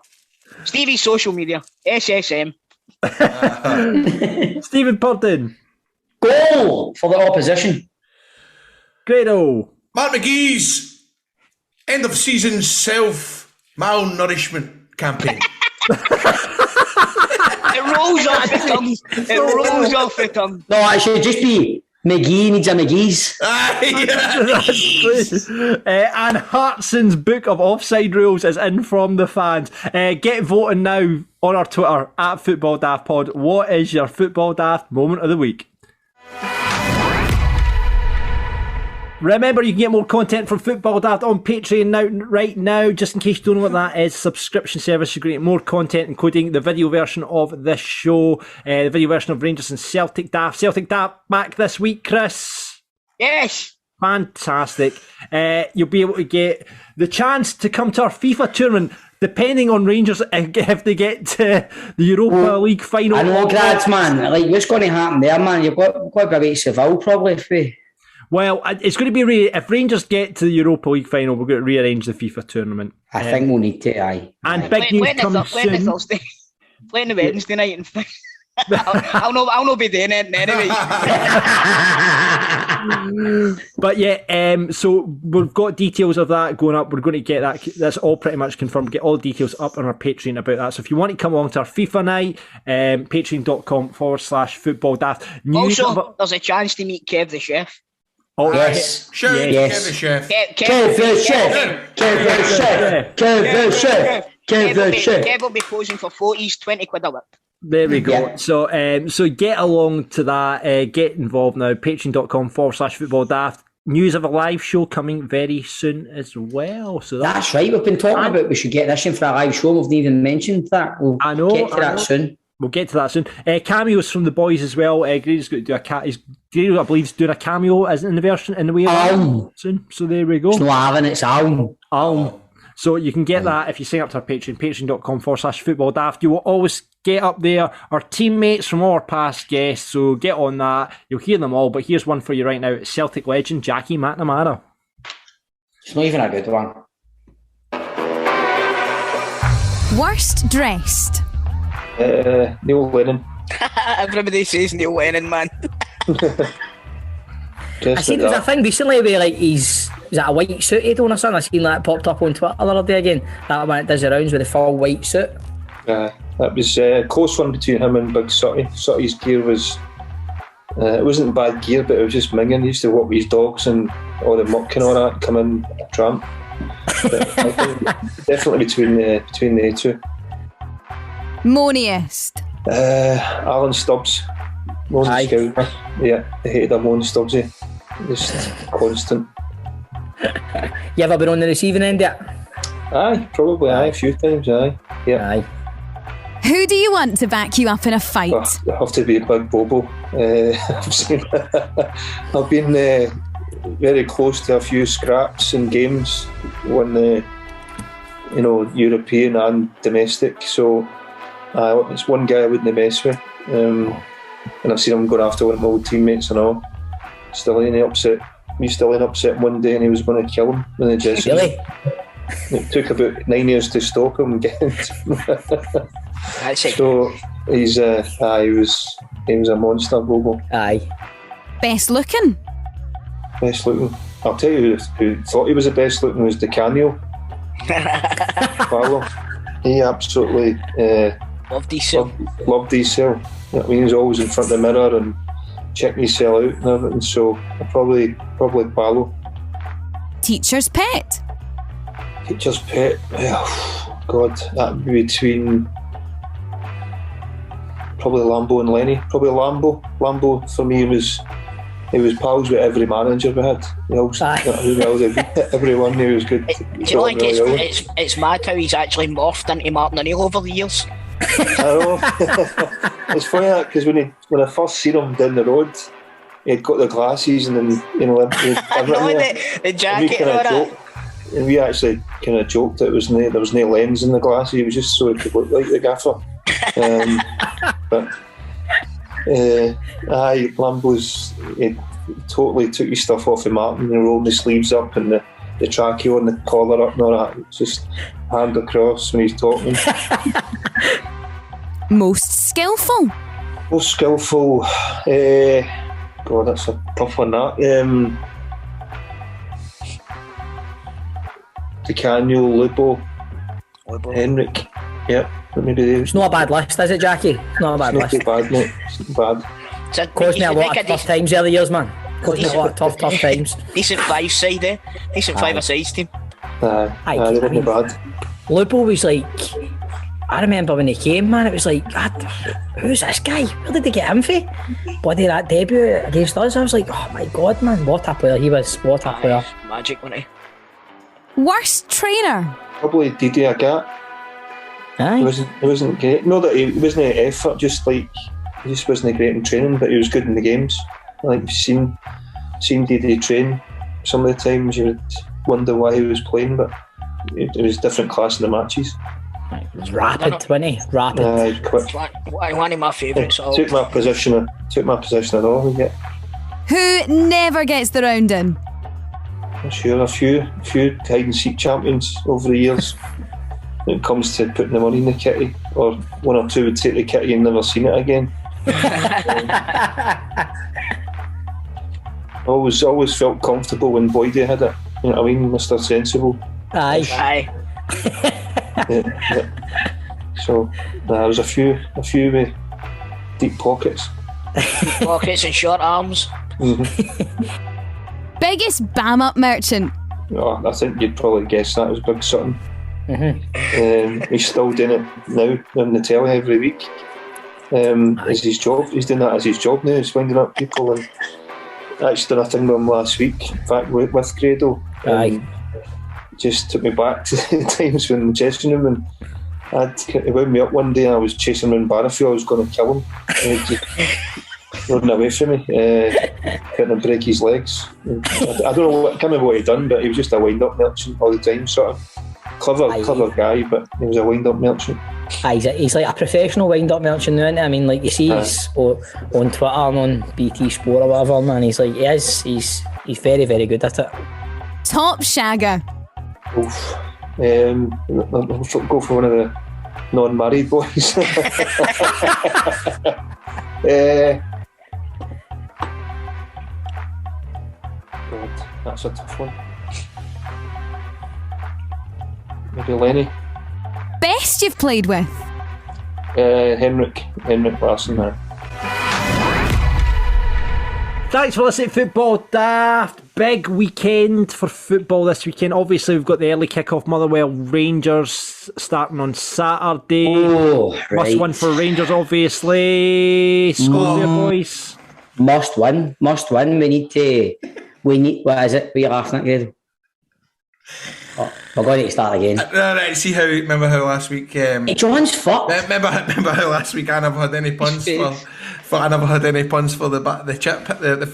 Stevie's social media. SSM. Stephen Purden. Goal for the opposition. Grado. Mark McGee's end of season self-malnourishment campaign. It rolls off the tongue. It rolls off the tongue. No, it should just be McGee needs a McGee's. And Hartson's book of offside rules is in from the fans. Get voting now on our Twitter at Football Daft Pod. What is your Football Daft moment of the week? Remember, you can get more content from Football Daft on Patreon right now. Just in case you don't know what that is, subscription service. You can get more content, including the video version of this show, the video version of Rangers and Celtic Daft. Celtic Daft back this week, Chris. Yes. Fantastic. You'll be able to get the chance to come to our FIFA tournament, depending on Rangers if they get to the Europa League final. I know, grads, man. Like, what's going to happen there, man? You've got to be at Seville, probably, if we... Well, it's going to be if Rangers get to the Europa League final, we're going to rearrange the FIFA tournament. I think we'll need to, aye. And big news comes soon. Playing the Wednesday night and I'll not be doing it anyway. But yeah, so we've got details of that going up. We're going to get that. That's all pretty much confirmed. Get all the details up on our Patreon about that. So if you want to come along to our FIFA night, patreon.com/football daft. Also, there's a chance to meet Kev the chef. Oh, yes. Sure, yes. Kev the chef. Kev the chef. Kev the chef. Kev the chef. Kev the chef. Kev will be posing for 40s, 20 quid a whip. There we go. Yeah. So get along to that. Get involved now. Patreon.com/football daft. News of a live show coming very soon as well. So that's right. We've been talking about we should get this in for a live show. We've not even mentioned that. We'll get to that soon. We'll get to that soon. Cameos from the boys as well. Grady's going to do Grady, I believe, is doing a cameo as in the version in the way of soon. So there we go. It's not having, it's Alm. So you can get that if you sign up to our Patreon, patreon.com/football daft. You will always get up there our teammates from all our past guests. So get on that. You'll hear them all. But here's one for you right now. It's Celtic legend Jackie McNamara. It's not even a good one. Worst dressed. Neil Lennon. Everybody says Neil Lennon, man. I seen there was a thing recently where like was that a white suit he'd on or something? I seen that popped up on Twitter the other day again. That one does the rounds with the full white suit. That was a close one between him and Big Sutty. Sutty's gear was it wasn't bad gear, but it was just minging. He used to walk with his dogs and all the muck and all that, come in tramp. But I think definitely between the two. Moaniest. Alan Stubbs. Moaning Scouser. Yeah, I hated him, Moaning Stubbsy. Just constant. You ever been on the receiving end yet? Aye, probably a few times, aye. Yeah. Aye. Who do you want to back you up in a fight? I have to be Big Bobo. I've been very close to a few scraps and games, one European and domestic, so it's one guy I wouldn't mess with, and I've seen him going after one of my old teammates and all. Still upset him one day and he was going to kill him in the dressing room. Really? It took about 9 years to stalk him and get him. So he was a monster, Bobo. Aye. Best looking. I'll tell you who thought he was the best looking was DiCanio. Paolo. He absolutely loved himself. Loved himself. I mean, he was always in front of the mirror and checking himself out and everything. So probably Paolo. Teacher's pet. Teacher's pet. God, that would be between probably Lambo and Lenny. Probably Lambo. Lambo for me was pals with every manager we had. Everyone he was good. Do you like it's mad how he's actually morphed into Martin O'Neill over the years? I know. It's funny that because when I first seen him down the road, he'd got the glasses and then the jacket and all that. And we actually kind of joked that there was no lens in the glasses. He was just so he could look like the gaffer. Lambo's he totally took his stuff off of Martin and rolled the sleeves up and the trachea and the collar up and all that. It's just hand across when he's talking. Most skillful. God, that's a tough one. That DiCanio, Lupo, Henrik. Yep, maybe they. It's not a bad list, is it, Jackie? It's not a bad list. It's not bad, mate. It's not bad. Caused me a lot of tough times early years, man. Caused me a lot of tough times. Decent five-side, eh? Decent five-a-sides team. They weren't bad. Lupo was like, I remember when he came, man, it was like, God, who's this guy? Where did they get him for? Bloody that debut against us, I was like, oh my God, man, what a player he was, what a player. Magic, wasn't he? Worst trainer? Probably Didier Agat. Aye. He wasn't great. No, that he wasn't an effort, just like, he just wasn't great in training, but he was good in the games. Like, you've seen Didier train some of the times, you would wonder why he was playing, but it was a different class in the matches. It was rapid, wasn't he? Rapid. Quick. One of my favourites. Took my position at all. Yeah. Who never gets the round in? Sure, a few hide and seek champions over the years. When it comes to putting the money in the kitty, or one or two would take the kitty and never seen it again. Always felt comfortable when Boydie had it. You know what I mean, Mr. Sensible. Aye. Yeah. So there was a few with deep pockets. Pockets and short arms. Mm-hmm. Biggest bam up merchant? Oh, I think you'd probably guess that was Big Sutton. He's still doing it now on the telly every week. As his job. He's doing that as his job now. He's winding up people, and actually done a thing with him last week. In fact, with Riddle. Just took me back to the times when the dressing room, and he wound me up one day and I was chasing him in Barnfield. I was going to kill him. And he just running away from me, trying to break his legs. I don't know, I can't remember what he'd done, but he was just a wind-up merchant all the time, sort of. Clever guy, but he was a wind-up merchant. He's like a professional wind-up merchant now, isn't he? I mean, like you see he's on Twitter and on BT Sport or whatever, man. He's like, he's very, very good at it. Top shagger? Oof. I'll go for one of the non-married boys. God, that's a tough one. Maybe Lenny. Best you've played with? Henrik Larsson. Thanks for listening to Football Daft. Big weekend for football this weekend. Obviously, we've got the early kick-off Motherwell Rangers starting on Saturday. Right. Must win for Rangers, obviously. Scores there, boys. Must win. We need. What is it? What are you laughing at, Grado? Oh, we're going to start again. Right, see how? Remember how last week? Hey, John's fucked. Remember how last week I never had any puns for I never had any puns for the chip, the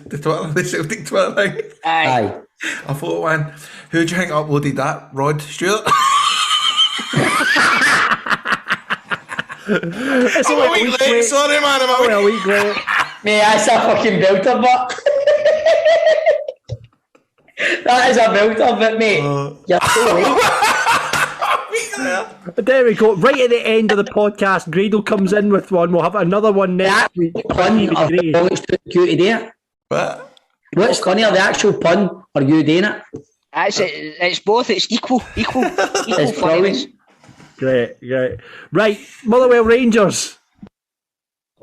Twitter, the Celtic Twitter thing. Aye. I thought one. Who do you think uploaded that? Rod Stewart. It's I'm a week late. Sorry, man. I'm a week late. Mate, that's a fucking belter, but. That is a belter, but mate, you're so late. There we go. Right at the end of the podcast, Grado comes in with one. We'll have another one next week. Pun or it's you to do it? What? What's funnier, the actual pun or you doing it? It's both. It's equal funniness. Great. Right, Motherwell Rangers.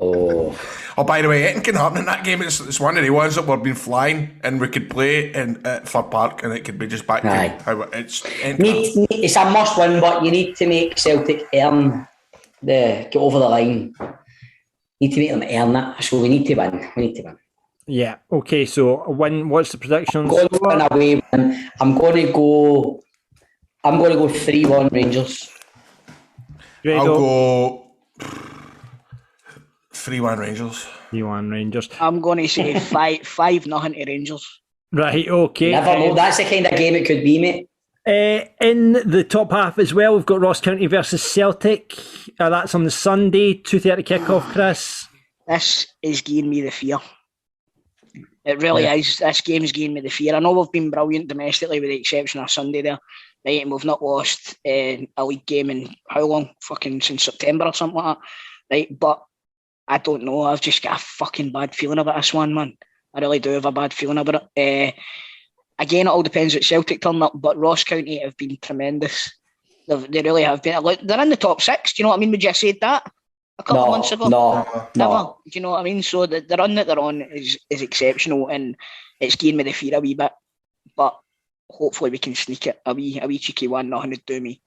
Oh, by the way, anything can happen in that game. It's one of the ones that we've been flying and we could play in at Fir Park and it could be just back to how it's. It's a must win, but you need to make Celtic earn get over the line. Need to make them earn that. So we need to win. Yeah. Okay. So what's the prediction? I'm going to go 3-1 Rangers. Grado. I'll go 3-1 Rangers. 3-1 Rangers. I'm going to say 5-0 to Rangers. Right, okay. Never know. That's the kind of game it could be, mate. In the top half as well, we've got Ross County versus Celtic. That's on the Sunday, 2:30 kick-off, Chris. This is giving me the fear. It really is. This game is giving me the fear. I know we've been brilliant domestically with the exception of Sunday there. Right, and we've not lost a league game in how long? Fucking since September or something like that. Right, but I don't know. I've just got a fucking bad feeling about this one, man. I really do have a bad feeling about it. Again, it all depends what Celtic turn up, but Ross County have been tremendous. They really have been. They're in the top 6. Do you know what I mean? Would you have said that? a couple of months ago? No. Never. Do you know what I mean? So the run that they're on is exceptional, and it's giving me the fear a wee bit. But hopefully we can sneak it. A wee cheeky one, nothing to do me.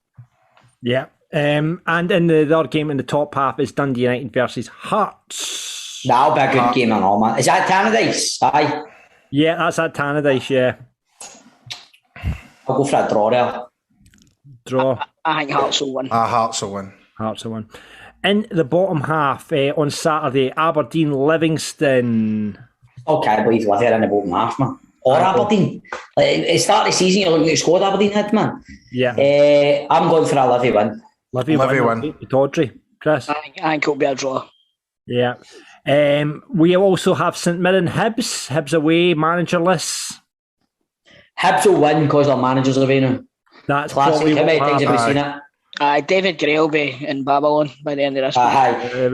Yeah. And in the other game in the top half is Dundee United versus Hearts. That'll be a good game and all, man. Is that Tannadice? Aye. Yeah, that's at Tannadice, yeah. I'll go for a draw there. Draw. I think Hearts will win. Hearts will win. Hearts will win. In the bottom half on Saturday, Aberdeen Livingston. Okay, boys, we're there in the bottom half, man. Or Aberdeen. Like, at the start of the season, you're looking at the squad Aberdeen had, man. Yeah. I'm going for a Livy win. Livy win. Tawdry. Chris? I think it'll be a draw. Yeah. We also have St Mirren Hibs. Hibs away, managerless. Hibs will win because their managers away now. That's classic. How many times have we seen it? David Gray will be in Babylon by the end of this week.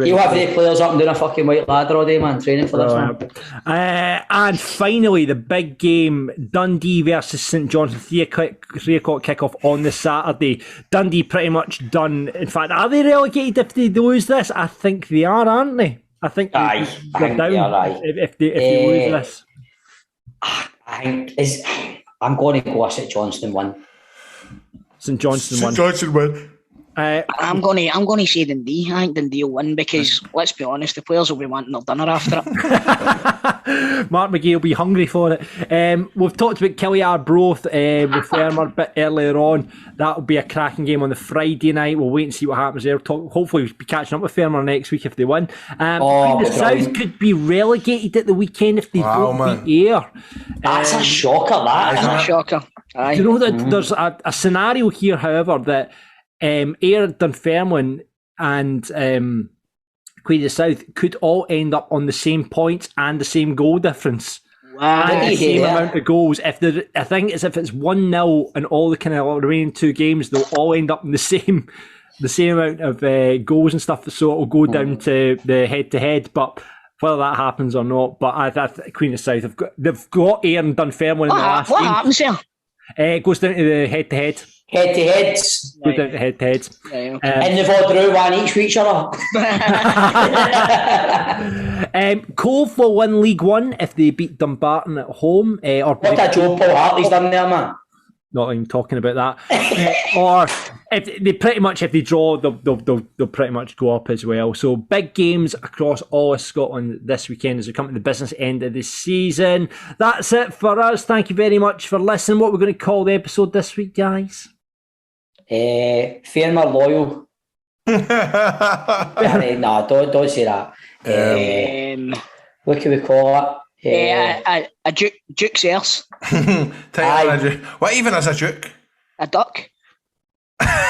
He'll have the players up and doing a fucking white ladder all day, man, training for this one. And finally, the big game, Dundee versus St Johnstone, 3 o'clock kickoff on the Saturday. Dundee pretty much done. In fact, are they relegated if they lose this? I think they are, aren't they? I think they're down they are, if they lose this. I'm going to go a St Johnstone win. St Johnstone win. I'm going to say Dundee. I think Dundee will win because, let's be honest, the players will be wanting their dinner after it. Mark McGee will be hungry for it. We've talked about Killie Arbroath with Fermer a bit earlier on. That'll be a cracking game on the Friday night. We'll wait and see what happens there. Hopefully we'll be catching up with Fermer next week if they win. The South could be relegated at the weekend if they don't beat Ayr. That's a shocker, That's a shocker. Do you know that there's a scenario here, however, that Ayr, Dunfermline and Queen of the South could all end up on the same points and the same goal difference. Wow. And the same amount of goals. I think it's if it's 1-0 and all the kind of remaining 2 games, they'll all end up in the same amount of goals and stuff. So it'll go down to the head-to-head. But whether that happens or not, but I Queen of the South they've got Ayr and Dunfermline in the last what game. happens there? It goes down to the head-to-head. Head-to-heads. Goes down to head-to-heads. Right, okay. And they've all drew one each for each other. Cove will win League One if they beat Dumbarton at home. What a job Paul Hartley's done there, man. Not even talking about that. Or if they draw, they'll pretty much go up as well. So big games across all of Scotland this weekend as we come to the business end of the season. That's it for us. Thank you very much for listening. What we're going to call the episode this week, guys? Fermer Loyal. No, don't say that. What can we call it? A Duke's Arse. What even is a Duke? A duck.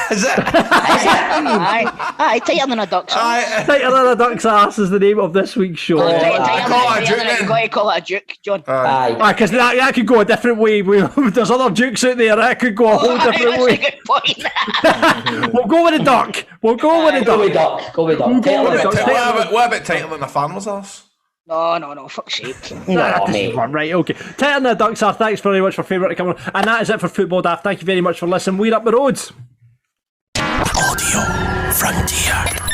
Is it? Aye, tighter than a duck's arse. Tighter than a duck's arse is the name of this week's show. You've got to call it a Duke, John. Aye. Because that could go a different way. There's other Dukes out there. That could go a whole different way. That's a good point. We'll go with the duck. Go with duck. What about tighter than a farmer's arse? No, fuck's sake. No, mate. Right, okay. Tighter than a duck's arse. Thanks very much for favourite coming on. And that is it for Football Daft. Thank you very much for listening. We're up the roads. Audio Frontier.